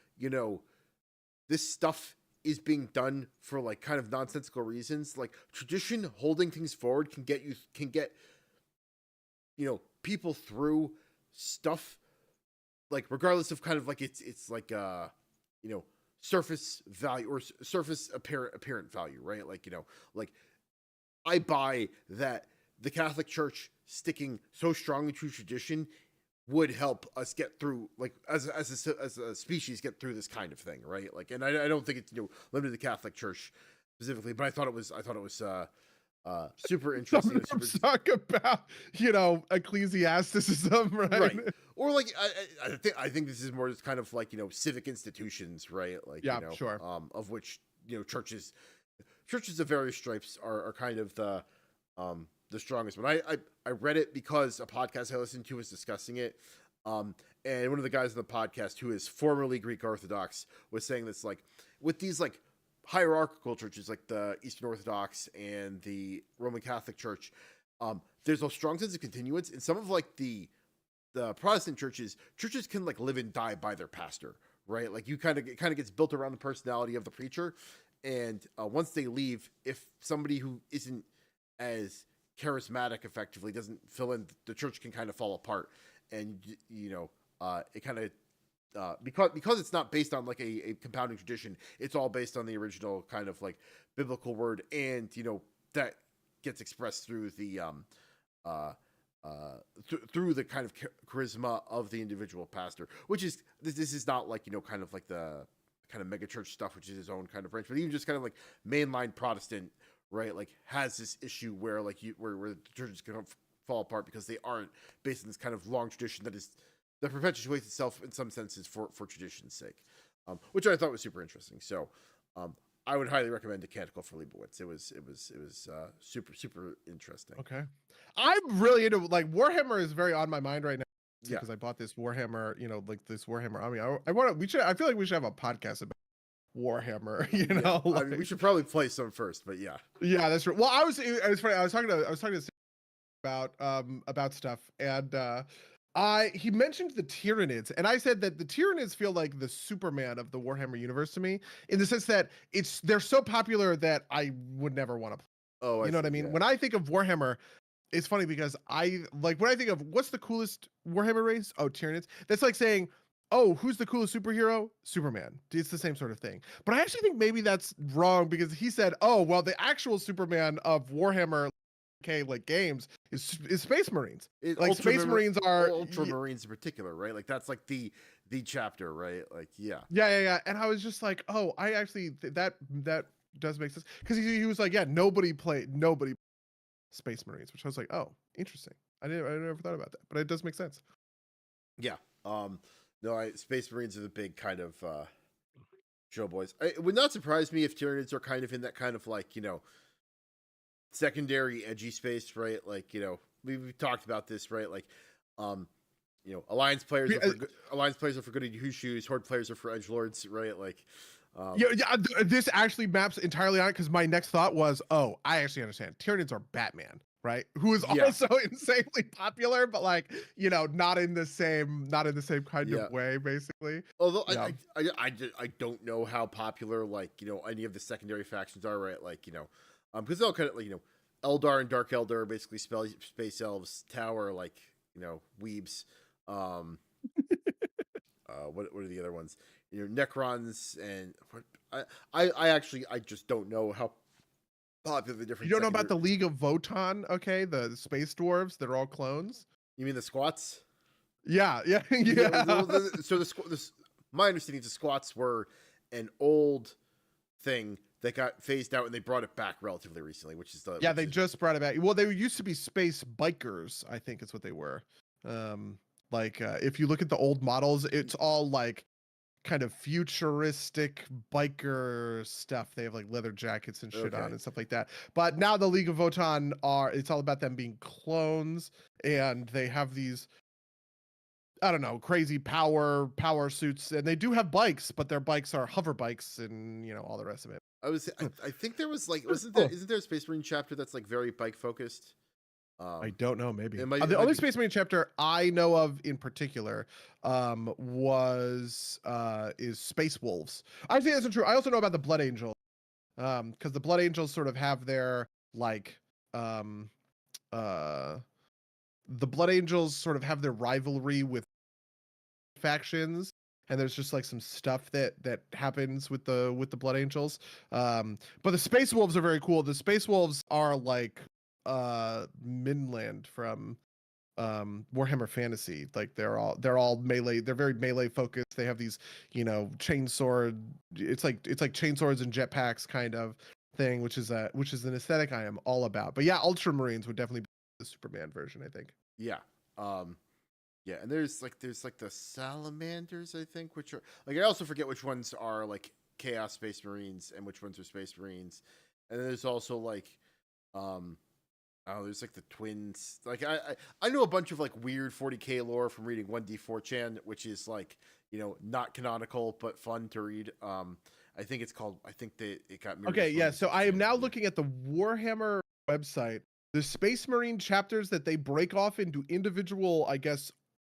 this stuff is being done for like kind of nonsensical reasons, like tradition holding things forward can get people through stuff, like regardless of kind of like it's like surface value or surface apparent value, right? Like like I buy that the Catholic Church sticking so strongly to tradition would help us get through, like as a species, get through this kind of thing, right? Like, and I don't think it's limited to the Catholic Church specifically, but I thought it was super interesting. Talk about ecclesiasticism, right? Or like I think this is more just kind of like civic institutions, right? Like sure. Of which churches of various stripes are kind of the strongest one. I read it because a podcast I listened to was discussing it. And one of the guys on the podcast, who is formerly Greek Orthodox, was saying this, like, with these like hierarchical churches like the Eastern Orthodox and the Roman Catholic Church, there's a strong sense of continuance. In some of like the Protestant churches can like live and die by their pastor, right? Like it kind of gets built around the personality of the preacher. And once they leave, if somebody who isn't as charismatic effectively doesn't fill in, the church can kind of fall apart. And it kind of because it's not based on like a compounding tradition, it's all based on the original kind of like biblical word, and that gets expressed through the through the kind of charisma of the individual pastor, which is this is not like kind of like the kind of mega church stuff, which is his own kind of branch, but even just kind of like mainline Protestant, right, like has this issue where like where the churches can fall apart because they aren't based on this kind of long tradition that perpetuates itself in some senses for tradition's sake, which I thought was super interesting. So I would highly recommend A Canticle for Leibowitz. It was super interesting. Okay, I'm really into, like, Warhammer is very on my mind right now because I bought this Warhammer, like this Warhammer army. I feel like we should have a podcast about Warhammer, I mean, we should probably play some first, but yeah, that's true. Well, it was funny. I was talking to about stuff, and he mentioned the Tyranids, and I said that the Tyranids feel like the Superman of the Warhammer universe to me, in the sense that they're so popular that I would never want to play. Oh, you know what I mean? Yeah. When I think of Warhammer, it's funny because when I think of what's the coolest Warhammer race? Oh, Tyranids. That's like saying, oh, who's the coolest superhero? Superman. It's the same sort of thing. But I actually think maybe that's wrong, because he said, oh, well, the actual Superman of Warhammer like games is Space Marines. Like Space Marines are Ultramarines in particular, right? Like that's like the chapter, right? Like yeah. And I was just like, oh, I actually that does make sense, because he was like, yeah, nobody Space Marines, which I was like, oh, interesting. I never thought about that, but it does make sense. Yeah. No, Space Marines are the big kind of show boys. It would not surprise me if Tyranids are kind of in that kind of like, secondary edgy space, right? Like, we've talked about this, right? Like, Alliance players are for goody two shoes, Horde players are for edgelords, right? Like, this actually maps entirely on it, because my next thought was, oh, I actually understand. Tyranids are Batman, right? Who is also insanely popular, but like, not in the same kind of way, basically. Although I don't know how popular like any of the secondary factions are, right? Like because they'll kind of like Eldar and Dark Eldar are basically space elves. Tower like weebs. What are the other ones? Necrons and what I just don't know how popular the different. You don't know about the League of Votann, okay? The space dwarves, they're all clones. You mean the squats? Yeah. So my understanding is the squats were an old thing that got phased out, and they brought it back relatively recently, which is they just brought it back. Well, they used to be space bikers, I think is what they were. If you look at the old models, it's all like kind of futuristic biker stuff. They have like leather jackets and shit on and stuff like that. But now the League of Votann it's all about them being clones, and they have these, I don't know, crazy power suits, and they do have bikes, but their bikes are hover bikes and all the rest of it. I think there was like isn't there a Space Marine chapter that's like very bike focused? I don't know. Maybe the only Space Marine chapter I know of in particular is Space Wolves. I think that's true. I also know about the Blood Angels, because the Blood Angels sort of have their like the Blood Angels sort of have their rivalry with factions, and there's just like some stuff that happens with the Blood Angels. But the Space Wolves are very cool. The Space Wolves are like Midland from Warhammer Fantasy. Like they're all melee. They're very melee focused. They have these chainsword. It's like chainswords and jetpacks kind of thing, which is an aesthetic I am all about. But yeah, Ultramarines would definitely be the Superman version, I think. Yeah. Yeah, and there's like the Salamanders, I think, which are like, I also forget which ones are like Chaos Space Marines and which ones are Space Marines. And then there's also like there's like the twins. Like I know a bunch of like weird 40k lore from reading 1D4chan, which is like, not canonical but fun to read. I think it's called, it got mirrored. Okay, yeah. So I am now looking at the Warhammer website. The Space Marine chapters that they break off into individual, I guess,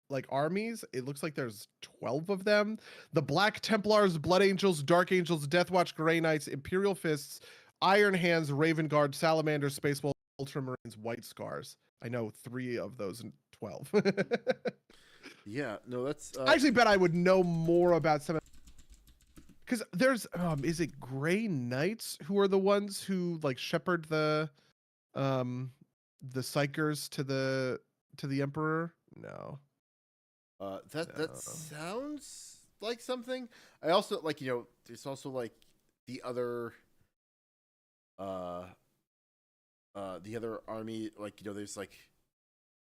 like armies. It looks like there's 12 of them. The Black Templars, Blood Angels, Dark Angels, Deathwatch, Grey Knights, Imperial Fists, Iron Hands, Raven Guard, Salamanders, Space Wolves, Ultramarines, White Scars. I know 3 of those in 12. Yeah, no, that's I actually bet I would know more about some, because there's is it Grey Knights who are the ones who like shepherd the psychers to the Emperor? No. That sounds like something. I also like, there's also like the other army, like, there's like,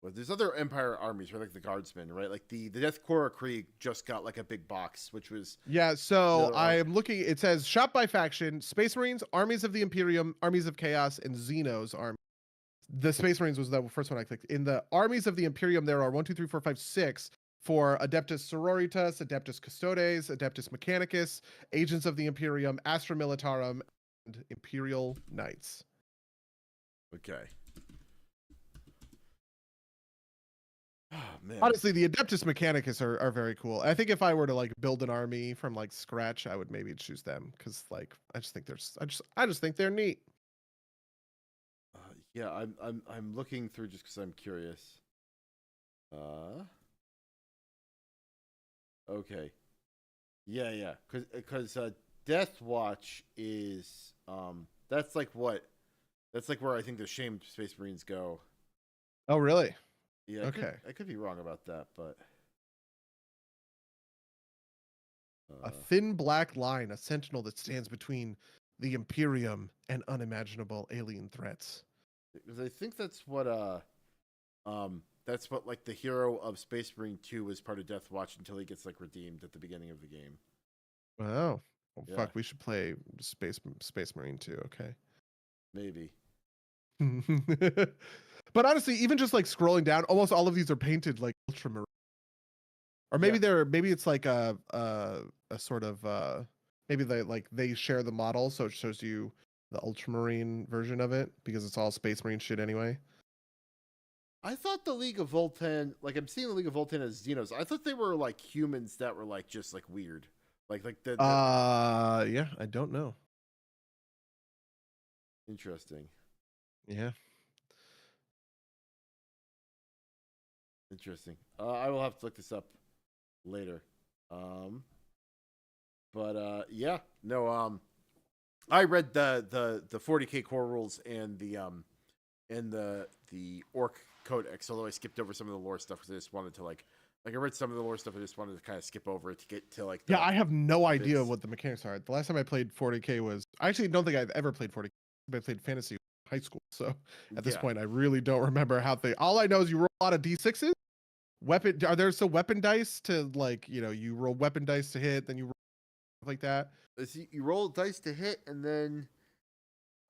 there's other Empire armies, right? Like the Guardsmen, right? Like the Death Korps Krieg just got like a big box, which was so I'm looking. It says shop by faction: Space Marines, Armies of the Imperium, Armies of Chaos, and Xenos army. The Space Marines was the first one I clicked. In the Armies of the Imperium, there are 1, 2, 3, 4, 5, 6 for Adeptus Sororitas, Adeptus Custodes, Adeptus Mechanicus, Agents of the Imperium, Astra Militarum, and Imperial Knights. Okay. Oh, man. Honestly, the Adeptus Mechanicus are very cool. I think if I were to like build an army from like scratch, I would maybe choose them, because like I just think they're neat. Yeah, I'm looking through just because I'm curious. Okay. Yeah, because Deathwatch is that's like where I think the Shamed Space Marines go. Oh, really? Yeah. Okay. I could be wrong about that, but a thin black line, a sentinel that stands between the Imperium and unimaginable alien threats. Because I think that's what like the hero of Space Marine 2 was part of Death Watch until he gets like redeemed at the beginning of the game. Wow. Well, Yeah, fuck, we should play Space Marine 2, okay? maybe. But honestly, even just like scrolling down, almost all of these are painted like ultramarine. Or Yeah, maybe it's like a sort of maybe they share the model, so it shows you the ultramarine version of it because it's all Space Marine shit anyway. I thought the League of Voltan, like I'm seeing the League of Voltan as Xenos. I thought they were like humans that were like just like weird, like the Yeah, I don't know. interesting, Yeah. interesting. I will have to look this up later. Um, yeah, no. I read the 40k core rules and the orc codex, although I skipped over some of the lore stuff because I just wanted to like I read some of the lore stuff. I just wanted to kind of skip over it to get to like Yeah, the I have no idea bits. what the mechanics are. The last time I played 40k was I actually don't think I've ever played 40k. I played fantasy in high school. So at this Yeah, point I really don't remember how they all I know is you roll a lot of d6s. Weapon are there still weapon dice to like, you roll weapon dice to hit, then you roll like that? you roll dice to hit, and then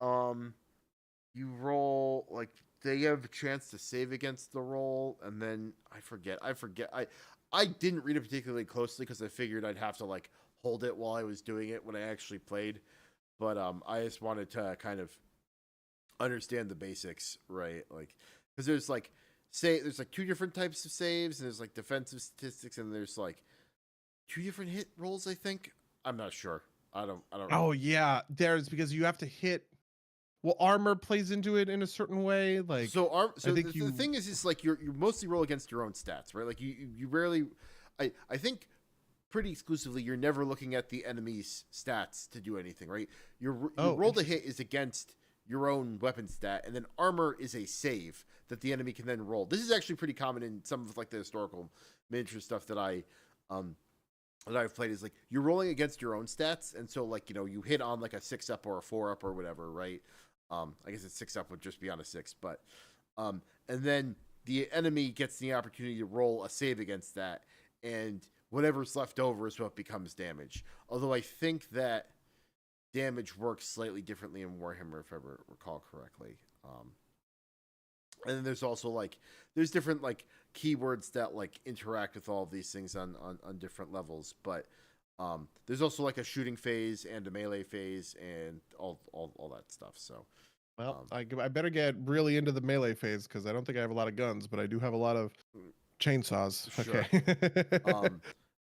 um you roll like they have a chance to save against the roll, and then I forget. I didn't read it particularly closely because I figured I'd have to like hold it while I was doing it when I actually played. But I just wanted to kind of understand the basics, right? Like, because there's like two different types of saves, and there's like defensive statistics, and there's like two different hit rolls. I think I'm not sure. I don't Oh remember. yeah, there's because you have to hit well armor plays into it in a certain way. Like I So think the you thing is like you mostly roll against your own stats, right? Like you rarely, I think pretty exclusively you're never looking at the enemy's stats to do anything, right? Your oh roll to interesting. hit is against your own weapon stat, and then armor is a save that the enemy can then roll. This is actually pretty common in some of like the historical miniature stuff um that I've played. Is like you're rolling against your own stats, and so like you hit on like a 6 up or a 4 up or whatever, right? I guess it's 6 up would just be on a 6, but and then the enemy gets the opportunity to roll a save against that, and whatever's left over is what becomes damage. Although I think that damage works slightly differently in Warhammer, if I ever recall correctly. And then there's also like there's different like keywords that like interact with all of these things on different levels, but there's also like a shooting phase and a melee phase and all that stuff. So Well, um, I better get really into the melee phase because I don't think I have a lot of guns, but I do have a lot of chainsaws. sure. Okay. I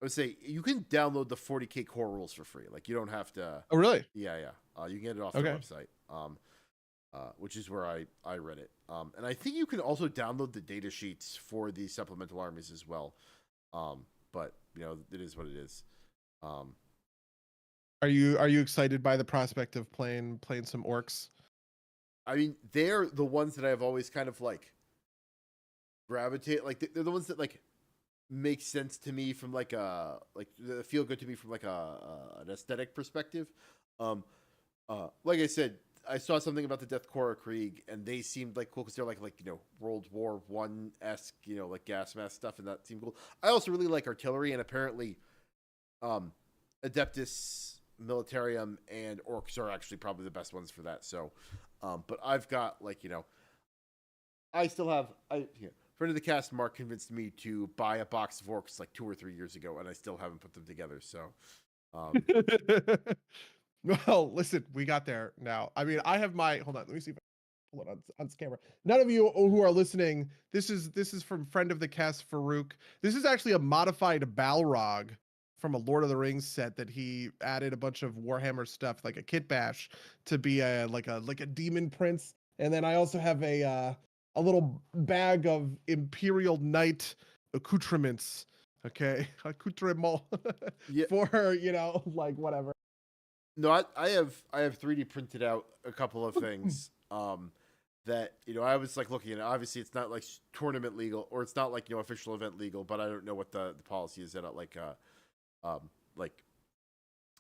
would say you can download the 40k core rules for free. Like you don't have to. Oh really? Yeah. You can get it off their Okay. website. Which is where I read it. And I think you can also download the data sheets for the supplemental armies as well. But it is what it is. Um, Are you excited by the prospect of playing some orcs? I mean, they're the ones that I've always kind of like gravitate. Like they're the ones that like make sense to me from like feel good to me from like an aesthetic perspective. Um, like I said, I saw something about the Death Korps Krieg, and they seemed like cool because they're like World War One esque, like gas mask stuff, and that seemed cool. I also really like artillery, and apparently, um, Adeptus Militarium and Orcs are actually probably the best ones for that. So, but I've got like I still have friend of the cast Mark convinced me to buy a box of Orcs like 2 or 3 years ago, and I still haven't put them together. So, um, Well, listen, we got there now. I mean, I have my hold on. Let me see if I pull it on this camera. None of you who are listening, this is from friend of the cast Farouk. This is actually a modified Balrog from a Lord of the Rings set that he added a bunch of Warhammer stuff, like a kit bash, to be a demon prince. And then I also have a little bag of Imperial Knight accoutrements. Okay, accoutrement yeah, for like whatever. no, I have 3D printed out a couple of things. That I was like looking at it. Obviously, it's not like tournament legal, or it's not like official event legal. But I don't know what the policy is at like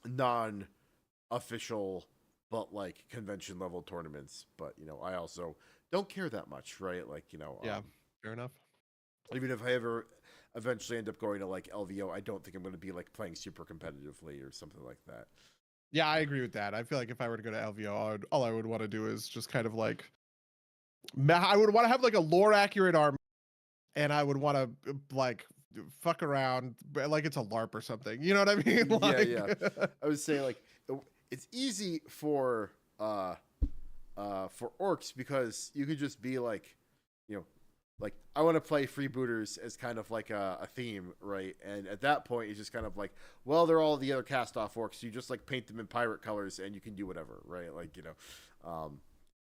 non official but like convention level tournaments. But I also don't care that much, right? Like, you know, Yeah, fair enough. even if I ever eventually end up going to like LVO, I don't think I'm going to be like playing super competitively or something like that. Yeah, I agree with that. I feel like if I were to go to LVO, all I would want to do is just kind of like, I would want to have like a lore accurate army, and I would want to like fuck around like it's a LARP or something. You know what I mean? Yeah, Like, yeah. I would say like it's easy for orcs because you could just be like, you know, like I want to play freebooters as kind of like a theme, right? And at that point, it's just kind of like, well, they're all the other cast off orcs. So you just like paint them in pirate colors, and you can do whatever, right? Like, you know,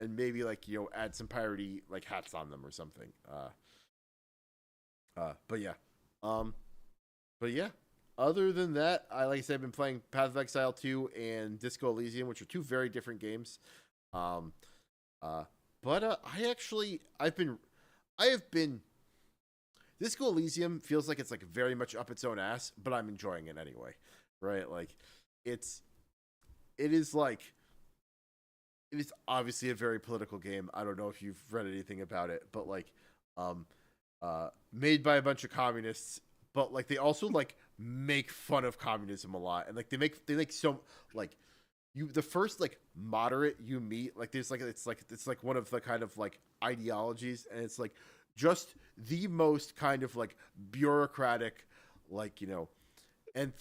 and maybe like, you know, add some piratey like hats on them or something. But yeah, um, but yeah. Other than that, like I said, I've been playing Path of Exile 2 and Disco Elysium, which are two very different games. Um, but I have been. Disco Elysium feels like it's like very much up its own ass, but I'm enjoying it anyway, right? Like, it's, it is like, it is obviously a very political game. I don't know if you've read anything about it, but like, um, made by a bunch of communists, but like they also like make fun of communism a lot, and like they make so like you the first like moderate you meet, like there's like it's like one of the kind of like ideologies, and it's like just the most kind of like bureaucratic, like, you know, and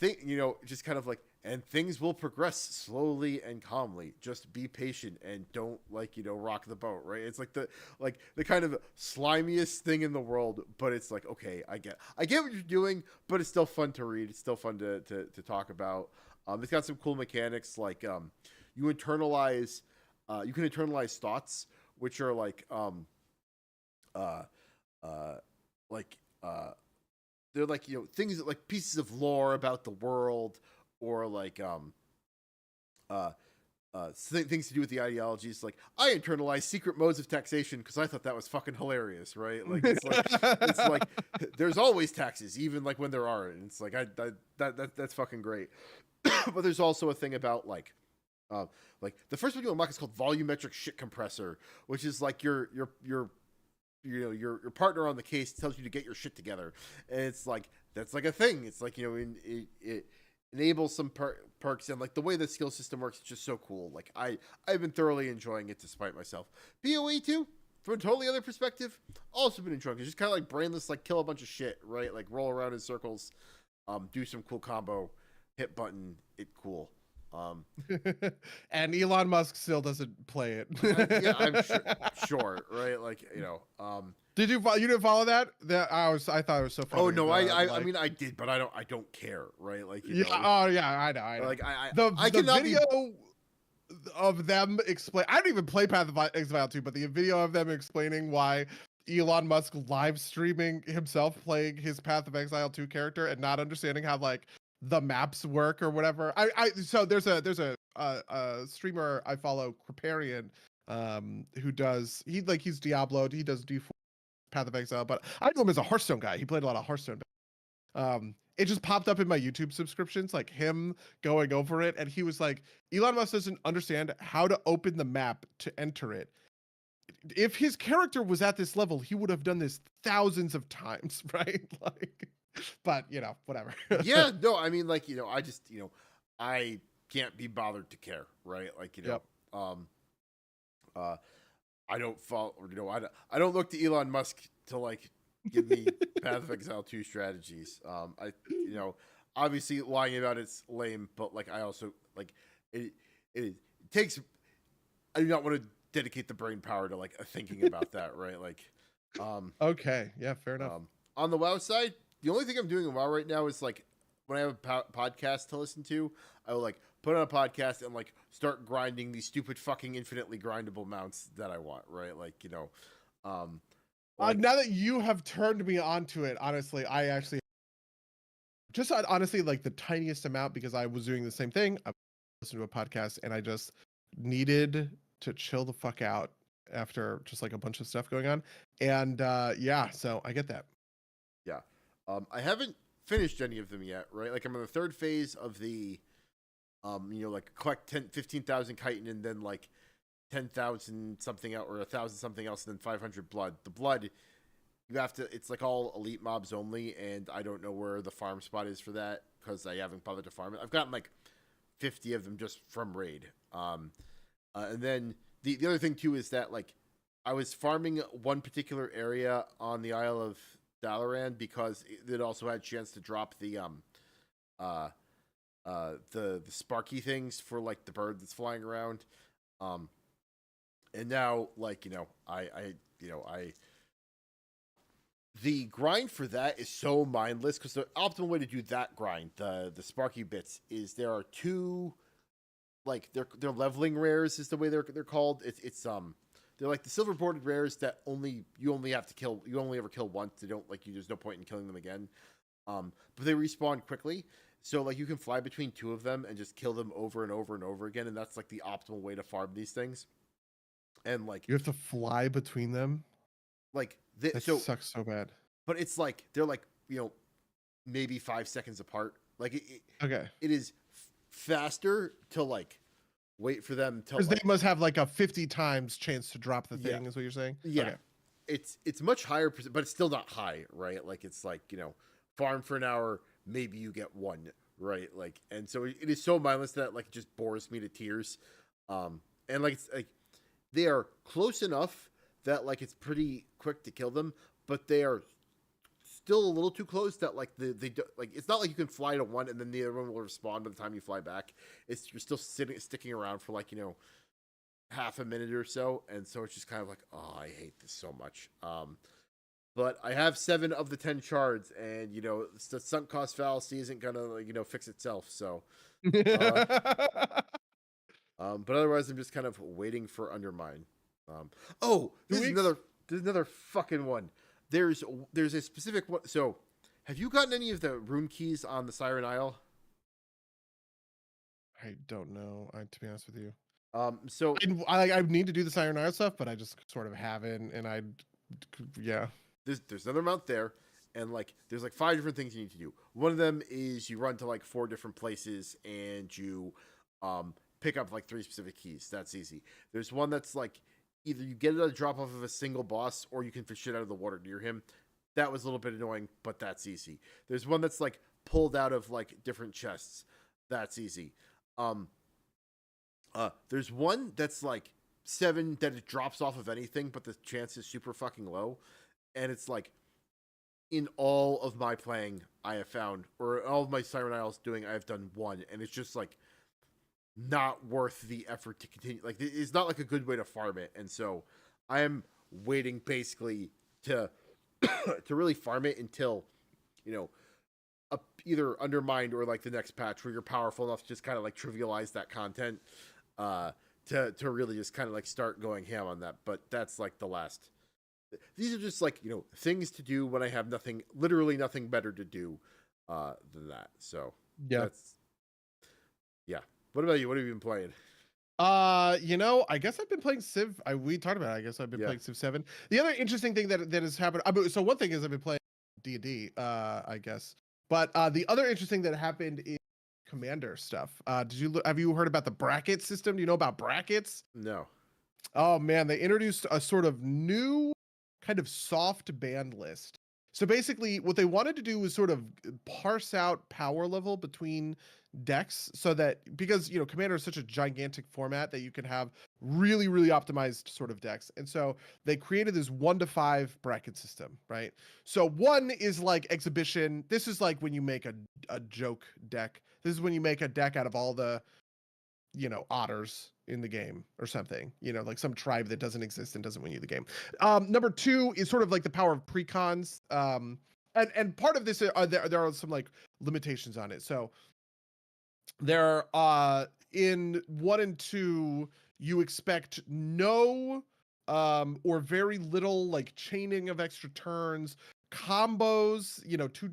just kind of like, and things will progress slowly and calmly, just be patient and don't, like, you know, rock the boat, right? It's like the kind of slimiest thing in the world, but it's like, okay, I get what you're doing, but it's still fun to read, it's still fun to talk about. It's got some cool mechanics, like you internalize you can internalize thoughts, which are like uh like they're like, you know, things that, like, pieces of lore about the world, or like things to do with the ideologies. Like, I internalized secret modes of taxation because I thought that was fucking hilarious, right? Like, it's like there's always taxes, even like when there aren't. And it's like that's fucking great. But there's also a thing about like the first one you unlock is called volumetric shit compressor, which is like you know, your partner on the case tells you to get your shit together, and it's like that's like a thing. It's like, you know, it enables some perks, and like the way the skill system works is just so cool. Like, I've been thoroughly enjoying it despite myself. PoE 2, from a totally other perspective, also been enjoying it. It's just kind of like brainless, like kill a bunch of shit, right? Like roll around in circles, do some cool combo, hit button, it cool. And Elon Musk still doesn't play it. Yeah, I'm sure, right? Like, you know, Did you didn't follow that? I thought it was so funny. oh no, I mean I did, but I don't care, right? Like, you Yeah. know, Oh yeah, I know. like The cannot video of them explain. I didn't even play Path of Exile 2, but the video of them explaining why Elon Musk live streaming himself playing his Path of Exile 2 character and not understanding how like the maps work or whatever. So there's a streamer I follow, Creparian, who does he's Diablo, he does D4 Path of Exile, but I know him as a Hearthstone guy. He played a lot of Hearthstone. It just popped up in my YouTube subscriptions, like him going over it, and he was like, Elon Musk doesn't understand how to open the map to enter it. If his character was at this level, he would have done this thousands of times, right? Like, but you know, whatever. Yeah, no, I mean, like, you know, I just, you know, I can't be bothered to care, right? Like, you know, Yep. I don't follow, you know, I don't look to Elon Musk to like give me Path of Exile 2 strategies. You know, obviously lying about it's lame, but like I also like it takes, I do not want to dedicate the brain power to like thinking about that, right? Like, Okay, yeah, fair enough. on the WoW side, the only thing I'm doing in WoW right now is like when I have a podcast to listen to, I will like put on a podcast and like start grinding these stupid fucking infinitely grindable mounts that I want, right? Like, you know, like, Now that you have turned me onto it, honestly, I actually just honestly like the tiniest amount because I was doing the same thing. I listened to a podcast and I just needed to chill the fuck out after just like a bunch of stuff going on. And yeah, so I get that. yeah. I haven't finished any of them yet, right? Like I'm in the third phase of the, you know, like collect 15,000 chitin and then like 10,000 something out or 1,000 something else, and then 500 blood. The blood, you have to. It's like all elite mobs only, and I don't know where the farm spot is for that because I haven't bothered to farm it. I've gotten like 50 of them just from raid. And then the other thing too is that like I was farming one particular area on the Isle of Dalaran because it also had a chance to drop the sparky things for like the bird that's flying around. And now like I the grind for that is so mindless because the optimal way to do that grind, the sparky bits, is there are two, like they're leveling rares is the way they're called. It's they're like the silver bordered rares that you only have to kill, you only ever kill once. They don't like you. There's no point in killing them again. But they respawn quickly, so like you can fly between two of them and just kill them over and over and over again, and that's like the optimal way to farm these things. And like you have to fly between them. Like that sucks so bad. But it's like they're like maybe 5 seconds apart. Like okay, it is faster to like wait for them to. Because they must have like a 50 times chance to drop the thing. Yeah. Is what you're saying? Yeah, okay. It's much higher, but it's still not high, right? Like it's like farm for an hour, maybe you get one, right? Like, and so it is so mindless that like it just bores me to tears. And like it's like they are close enough that like it's pretty quick to kill them, but they are still a little too close that like they like it's not like you can fly to one and then the other one will respawn by the time you fly back. You're still sticking around for like half a minute or so, and so it's just kind of like, oh, I hate this so much. But I have 7 of the 10 shards, and the sunk cost fallacy isn't gonna fix itself. So, but otherwise, I'm just kind of waiting for Undermine. There's another fucking one. There's a specific one. So, have you gotten any of the room keys on the Siren Isle? I don't know. To be honest with you. So I need to do the Siren Isle stuff, but I just sort of haven't, and yeah. There's another amount there, and like there's like 5 different things you need to do. One of them is you run to like 4 different places and you pick up like 3 specific keys. That's easy. There's one that's like either you get it at a drop off of a single boss or you can fish it out of the water near him. That was a little bit annoying, but that's easy. There's one that's like pulled out of like different chests. That's easy. There's one that's like 7 that it drops off of anything, but the chance is super fucking low. And it's like, in all of my playing, I have found, or all of my Siren Isles doing, I have done 1, and it's just like not worth the effort to continue. Like, it's not like a good way to farm it, and so I am waiting basically to to really farm it until either Undermined or like the next patch where you're powerful enough to just kind of like trivialize that content, to really just kind of like start going ham on that. But that's like the last. These are just like things to do when I have literally nothing better to do than that. So yeah, What about you? What have you been playing? I guess I've been playing Civ. We talked about it. I guess I've been playing Civ 7. The other interesting thing that has happened. So one thing is I've been playing D&D. I guess, but the other interesting that happened is Commander stuff. Have you heard about the bracket system? Do you know about brackets? No. Oh man, they introduced a sort of new kind of soft band list. So basically what they wanted to do was sort of parse out power level between decks so that, because Commander is such a gigantic format that you can have really, really optimized sort of decks. And so they created this 1 to 5 bracket system, right? So 1 is like exhibition. This is like when you make a joke deck. This is when you make a deck out of all the otters in the game or something, like some tribe that doesn't exist and doesn't win you the game. Number 2 is sort of like the power of precons. And part of this there are some like limitations on it. So there in 1 and 2, you expect no or very little like chaining of extra turns. Combos,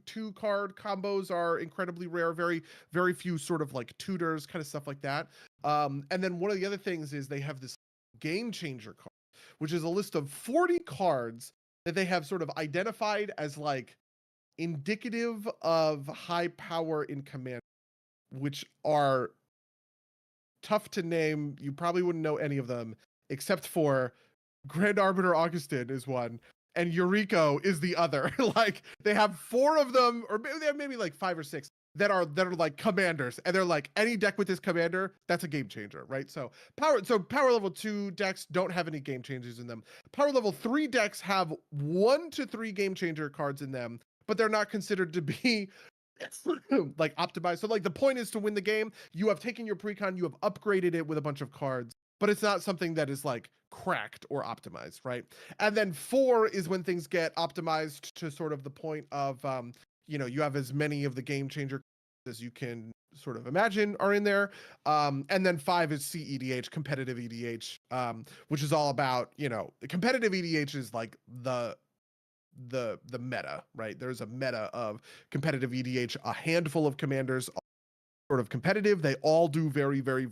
2 card combos are incredibly rare. Very, very few sort of like tutors, kind of stuff like that. And then one of the other things is they have this game changer card, which is a list of 40 cards that they have sort of identified as like indicative of high power in Commander, which are tough to name. You probably wouldn't know any of them. except for Grand Arbiter Augustin is one, and Yuriko is the other. Like they have 4 of them, or maybe they have maybe like 5 or 6 that are like commanders, and they're like any deck with this commander, that's a game changer, right? So power level 2 decks don't have any game changers in them. Power level 3 decks have 1 to 3 game changer cards in them, but they're not considered to be like optimized. So like the point is to win the game. You have taken your precon, you have upgraded it with a bunch of cards, but it's not something that is like cracked or optimized, right? And then 4 is when things get optimized to sort of the point of you have as many of the game changer as you can sort of imagine are in there. And then 5 is CEDH, competitive EDH, which is all about, competitive EDH is like the meta, right? There's a meta of competitive EDH, a handful of commanders sort of competitive. They all do very, very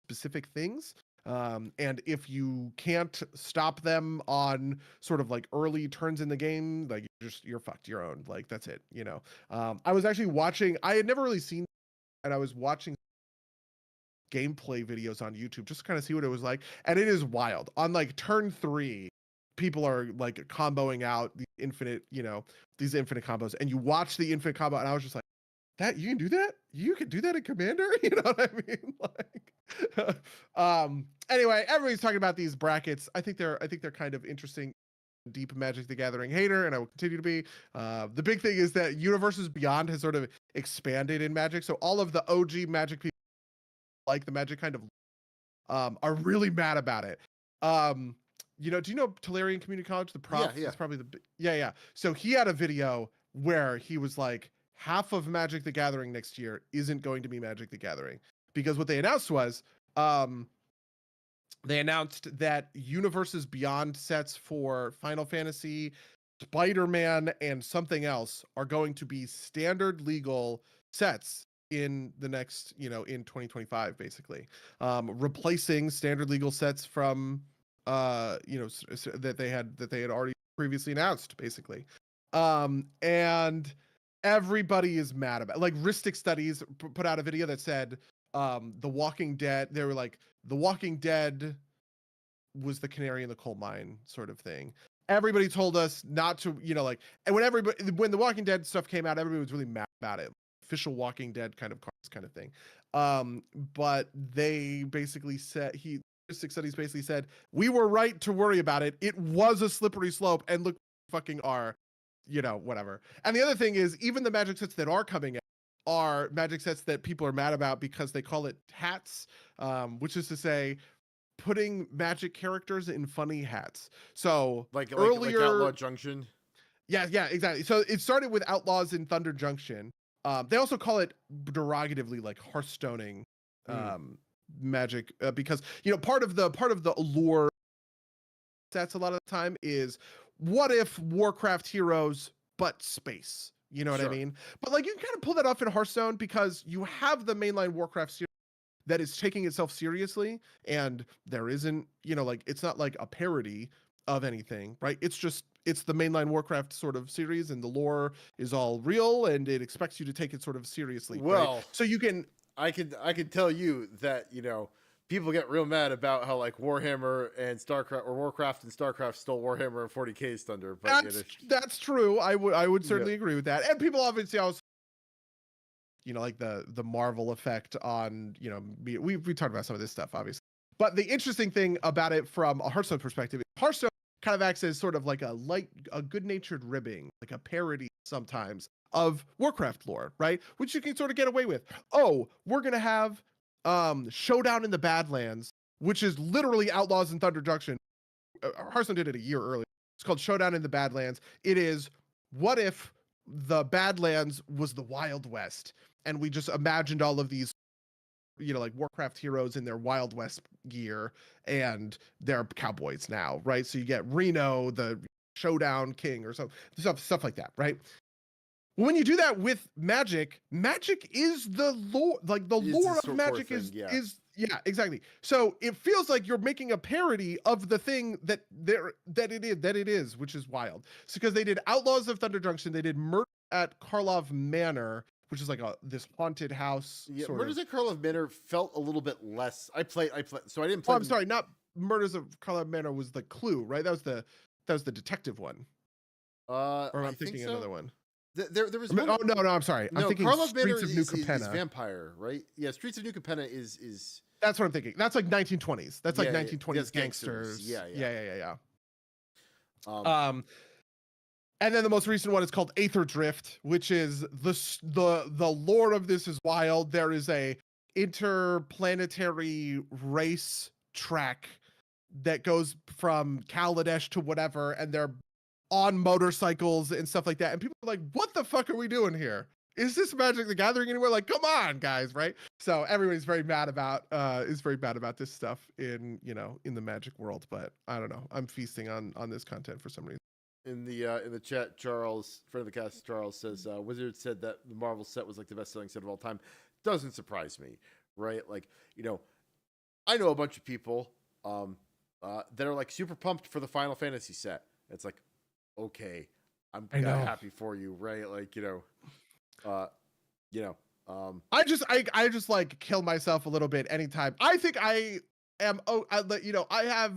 specific things. And if you can't stop them on sort of like early turns in the game, like you're fucked, you're owned. Like that's it, I was actually watching, I had never really seen, and I was watching gameplay videos on YouTube just to kind of see what it was like. And it is wild. On like turn 3, people are like comboing out the infinite, these infinite combos, and you watch the infinite combo, and I was just like, that you can do that? You can do that in Commander? You know what I mean? Like, anyway, everybody's talking about these brackets. I think they're kind of interesting. Deep Magic the Gathering hater, and I will continue to be. The big thing is that Universes Beyond has sort of expanded in Magic, so all of the OG Magic people, like the Magic kind of, are really mad about it. Do you know Tolarian Community College? The prof is probably yeah. So he had a video where he was like, half of Magic the Gathering next year isn't going to be Magic the Gathering, because what they announced was they announced that Universes Beyond sets for Final Fantasy, Spider-Man, and something else are going to be standard legal sets in the next, in 2025, basically, replacing standard legal sets from, that they had already previously announced, basically, and everybody is mad about it. Like Ristic Studies put out a video that said The Walking Dead, they were like, The Walking Dead was the canary in the coal mine sort of thing. Everybody told us not to, and when The Walking Dead stuff came out, everybody was really mad about it. Official Walking Dead kind of cards kind of thing. But they basically said, Ristic Studies basically said, we were right to worry about it. It was a slippery slope, and look, fucking are. Whatever. And the other thing is, even the Magic sets that are coming out are Magic sets that people are mad about because they call it hats, which is to say, putting Magic characters in funny hats. So like earlier, like Outlaw Junction. Yeah, exactly. So it started with Outlaws in Thunder Junction. They also call it derogatively like Hearthstoning Magic, because part of the allure sets a lot of the time is, what if Warcraft heroes but space? You know what I mean? But like you can kind of pull that off in Hearthstone because you have the mainline Warcraft series that is taking itself seriously, and there isn't, it's not like a parody of anything, right? It's the mainline Warcraft sort of series, and the lore is all real, and it expects you to take it sort of seriously. Well, right? So you can, I can tell you that, people get real mad about how like Warhammer and StarCraft, or Warcraft and StarCraft, stole Warhammer and 40K's thunder. But that's true. I would certainly agree with that. And people obviously also, like the Marvel effect on, we talked about some of this stuff, obviously. But the interesting thing about it from a Hearthstone perspective, Hearthstone kind of acts as sort of like a good-natured ribbing, like a parody sometimes of Warcraft lore, right? Which you can sort of get away with. Oh, we're going to have Showdown in the Badlands, which is literally Outlaws in Thunder Junction. Hearthstone did it a year earlier. It's called Showdown in the Badlands. It is, what if the Badlands was the Wild West, and we just imagined all of these, like Warcraft heroes in their Wild West gear, and they're cowboys now, right? So you get Reno, the Showdown King, or stuff like that, right? When you do that with Magic is the lore, like the lore of Magic is exactly. So it feels like you're making a parody of the thing that it is, which is wild. So because they did Outlaws of Thunder Junction, they did Murder at Karlov Manor, which is like this haunted house. Yeah, Murders at Karlov Manor felt a little bit less. I played, so I didn't play. Oh, I'm sorry, not Murders of Karlov Manor was the Clue, right? That was the detective one. Or am I thinking so. Another one? There was one. Oh no, I'm sorry. I'm No, thinking Karlov Manor Streets of New is Capenna. vampire, right? Yeah, Streets of New Capenna is. That's what I'm thinking. That's like 1920s. That's like 1920s that's gangsters. Yeah. Um, And then the most recent one is called Aether Drift, which is the lore of this is wild. There is a interplanetary race track that goes from Kaladesh to whatever, and they're on motorcycles and stuff like that. And people are like, what the fuck are we doing here? Is this Magic the Gathering anywhere? Like, come on, guys, right? So everybody's very mad about this stuff in the Magic world. But I don't know. I'm feasting on this content for some reason. in the chat, Charles, friend of the cast, Charles says Wizard said that the Marvel set was like the best selling set of all time. Doesn't surprise me, right? Like, I know a bunch of people that are like super pumped for the Final Fantasy set. It's like, okay, I'm kind of happy for you, right? Like, I just like kill myself a little bit anytime. I think I am. I have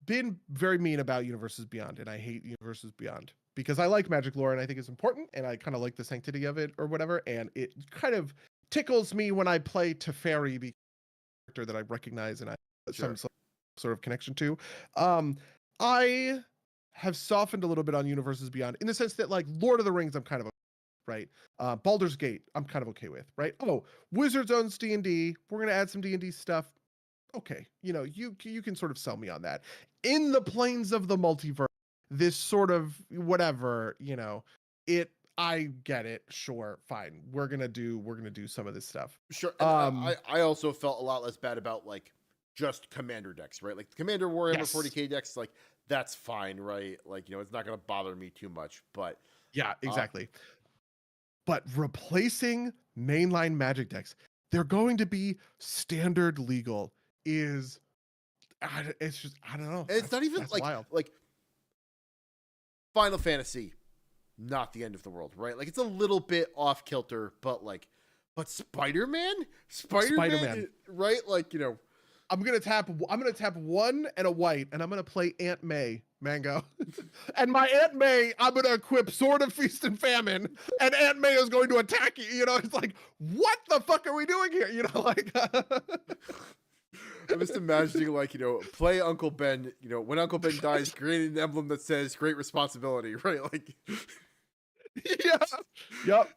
been very mean about Universes Beyond, and I hate Universes Beyond because I like Magic lore and I think it's important, and I kind of like the sanctity of it or whatever. And it kind of tickles me when I play Teferi, because character that I recognize and I have some sort of connection to. I have softened a little bit on Universes Beyond in the sense that, like, Lord of the Rings, I'm kind of right. Baldur's Gate, I'm kind of okay with, right? Oh, Wizards owns D&D. We're gonna add some D&D stuff. Okay, you can sort of sell me on that. In the planes of the multiverse, this sort of whatever, I get it. Sure, fine. We're gonna do some of this stuff. Sure. And I also felt a lot less bad about like just Commander decks, right? Like the Commander Warhammer 40k decks, like that's fine, right? Like it's not gonna bother me too much, but yeah, exactly. But replacing mainline Magic decks, they're going to be standard legal. It's just, I don't know. It's not even wild. Like Final Fantasy, not the end of the world, right? Like it's a little bit off kilter, but Spider-Man, right? Like I'm gonna tap one and a white, and I'm gonna play Aunt May Mango, and my Aunt May, I'm gonna equip Sword of Feast and Famine, and Aunt May is going to attack you. It's like, what the fuck are we doing here? I'm just imagining play Uncle Ben. When Uncle Ben dies, create an emblem that says "Great Responsibility," right? Like, yeah, yep,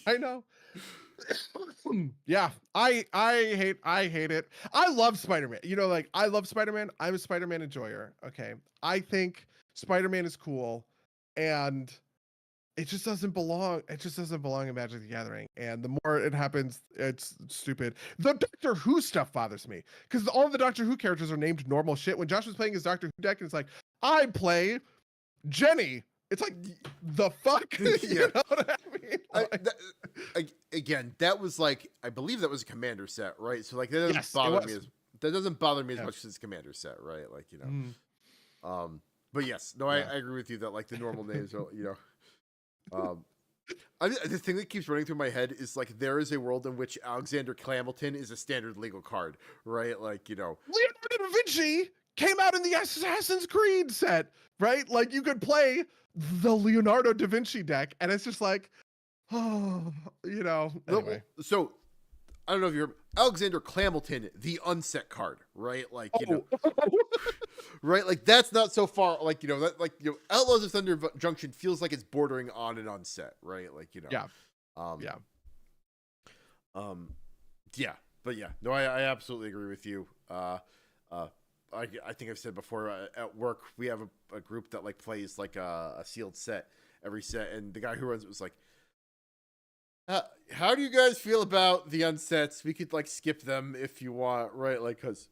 I know. Yeah, I hate it. I love Spider-Man. I love Spider-Man. I'm a Spider-Man enjoyer. Okay, I think Spider-Man is cool, and it just doesn't belong. It just doesn't belong in Magic the Gathering. And the more it happens, it's stupid. The Doctor Who stuff bothers me because all of the Doctor Who characters are named normal shit. When Josh was playing his Doctor Who deck, and it's like, I play Jenny. It's like, the fuck? You know what I mean? Again, that was I believe that was a Commander set, right? So that doesn't bother me as much as it's Commander set, right? But yes, no, I agree with you that the normal names are, the thing that keeps running through my head is there is a world in which Alexander Clamilton is a standard legal card, right? Leonardo da Vinci came out in the Assassin's Creed set, right? Like you could play the Leonardo da Vinci deck, and it's just like, anyway. So I don't know if you're Alexander Clamilton, the unset card, right? Right? That's not so far. Outlaws of Thunder Junction feels like it's bordering on an unset, right? Yeah. Yeah. But yeah, no, I absolutely agree with you. I think I've said before, at work we have a group that plays a sealed set every set, and the guy who runs it was like, how do you guys feel about the unsets? We could skip them if you want, right? Because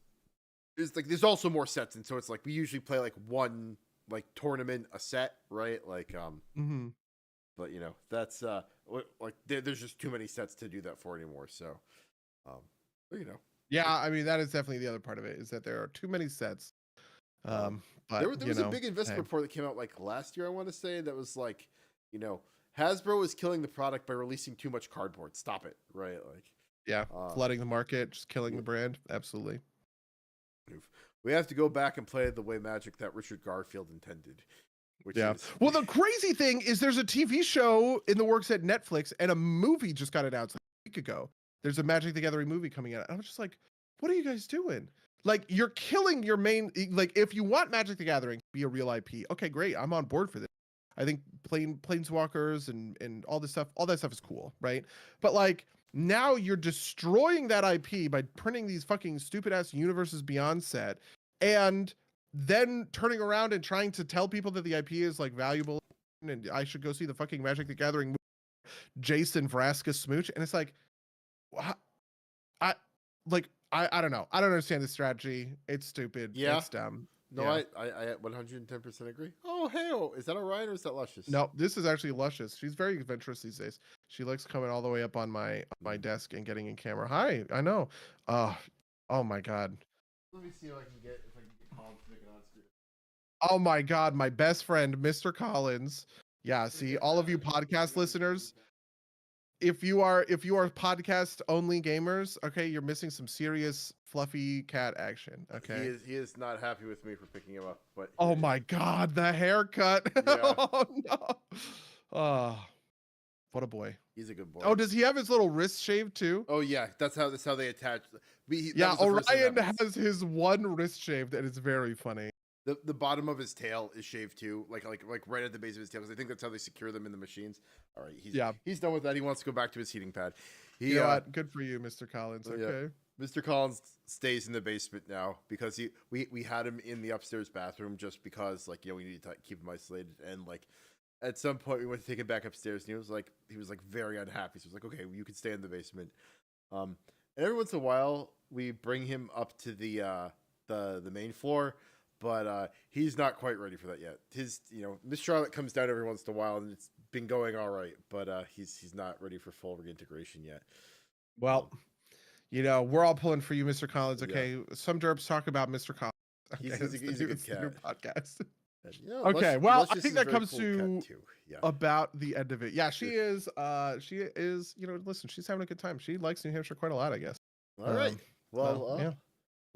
there's also more sets, and so it's we usually play one tournament a set, right? But that's there's just too many sets to do that for anymore. So, but yeah, I mean that is definitely the other part of it, is that there are too many sets. But there was a big investment report that came out last year, I want to say, that was Hasbro is killing the product by releasing too much cardboard. Stop it, right? Flooding the market, just killing the brand. Absolutely. We have to go back and play the way Magic that Richard Garfield intended. Which Yeah. is... Well, the crazy thing is there's a TV show in the works at Netflix, and a movie just got announced like a week ago. There's a Magic the Gathering movie coming out. I was just like, what are you guys doing? Like, you're killing your main, like, if you want Magic the Gathering to be a real IP, okay, great. I'm on board for this. I think Planeswalkers and all that stuff is cool, right? But like, now you're destroying that IP by printing these fucking stupid ass Universes Beyond set, and then turning around and trying to tell people that the IP is like valuable and I should go see the fucking Magic the Gathering movie, Jason Vraska smooch. And it's like, I don't know. I don't understand the strategy. It's stupid. Yeah. It's dumb. No, yeah. I 110% agree. Oh, hell. Is that Orion or is that Luscious? No, this is actually Luscious. She's very adventurous these days. She likes coming all the way up on my desk and getting in camera. Hi, I know. Oh my God. Let me see if I can get Collins to make it on screen. Oh my God, my best friend, Mr. Collins. Yeah, see, all of you podcast listeners, if you are podcast only gamers, okay, you're missing some serious fluffy cat action. Okay. He is not happy with me for picking him up, but oh my God, the haircut. Yeah. Oh no. Oh, what a boy. He's a good boy. Oh, does he have his little wrist shaved too? Oh yeah, that's how they attach. Yeah, Orion has his one wrist shaved, and it's very funny. The bottom of his tail is shaved too, like right at the base of his tail, because I think that's how they secure them in the machines. All right, he's done with that. He wants to go back to his heating pad. You know what? Good for you, Mr. Collins. Okay. Yeah. Mr. Collins stays in the basement now because we had him in the upstairs bathroom just because, like, you know, we need to keep him isolated, and like at some point we went to take him back upstairs, and he was like very unhappy. So I was like, okay, well, you can stay in the basement. And every once in a while we bring him up to the main floor. But he's not quite ready for that yet. Miss Charlotte comes down every once in a while, and it's been going all right. But he's not ready for full reintegration yet. Well, we're all pulling for you, Mr. Collins. Okay, yeah. Some derps talk about Mr. Collins. Okay? He's a good cat. Podcast. Okay, well, I think that comes cool to about the end of it. Yeah, she is. She is. Listen, she's having a good time. She likes New Hampshire quite a lot, I guess. All right. Well, yeah.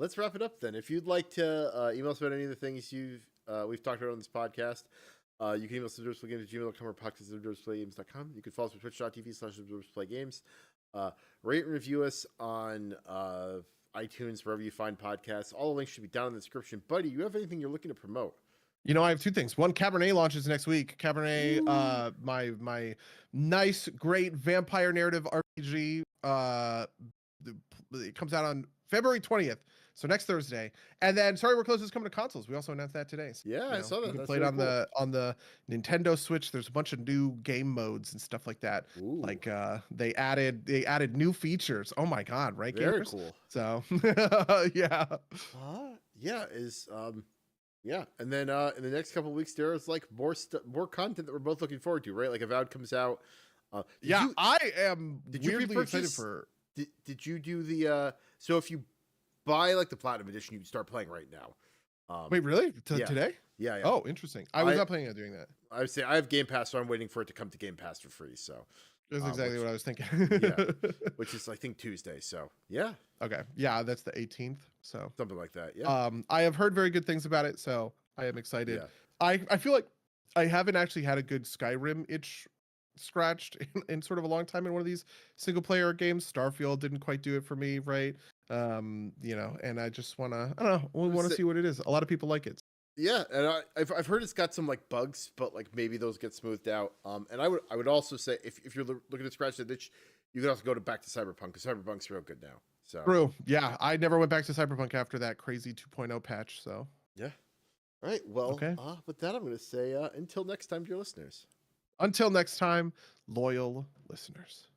Let's wrap it up then. If you'd like to email us about any of the things we've talked about on this podcast, you can email us at derpsplaygames@gmail.com or podcast@derpsplaygames.com. You can follow us on twitch.tv/derpsplaygames. Rate and review us on iTunes, wherever you find podcasts. All the links should be down in the description. Buddy, you have anything you're looking to promote? I have two things. One, Cabernet launches next week. Cabernet, my nice, great vampire narrative RPG. It comes out on February 20th. So next Thursday, and then Sorry We're Closed is coming to consoles. We also announced that today. So, yeah, I saw that. You can play it on the Nintendo Switch. There's a bunch of new game modes and stuff like that. Ooh. Like they added new features. Oh my God, right? Very gamers? Cool. So yeah. Yeah, and then in the next couple of weeks there's like more content that we're both looking forward to, right? Like Avowed comes out. I am weirdly excited for. Did you do the so if you buy like the Platinum Edition, you can start playing right now. Wait, really? Today? Yeah. Oh, interesting. I was not planning on doing that. I would say I have Game Pass, so I'm waiting for it to come to Game Pass for free. So that's exactly what I was thinking. Yeah, which is I think Tuesday. So yeah. Okay. Yeah, that's the 18th. So something like that. Yeah. I have heard very good things about it, so I am excited. Yeah. I feel like I haven't actually had a good Skyrim itch scratched in sort of a long time in one of these single player games. Starfield didn't quite do it for me, right? And I just want to see what it is. A lot of people like it. Yeah, and I've heard it's got some like bugs, but like maybe those get smoothed out. And I would also say if you're looking to scratch the itch, you could also go back to Cyberpunk, because Cyberpunk's real good now. So true. Yeah, I never went back to Cyberpunk after that crazy 2.0 patch. So yeah. All right. Well, okay. With that, I'm going to say until next time, dear listeners. Until next time, loyal listeners.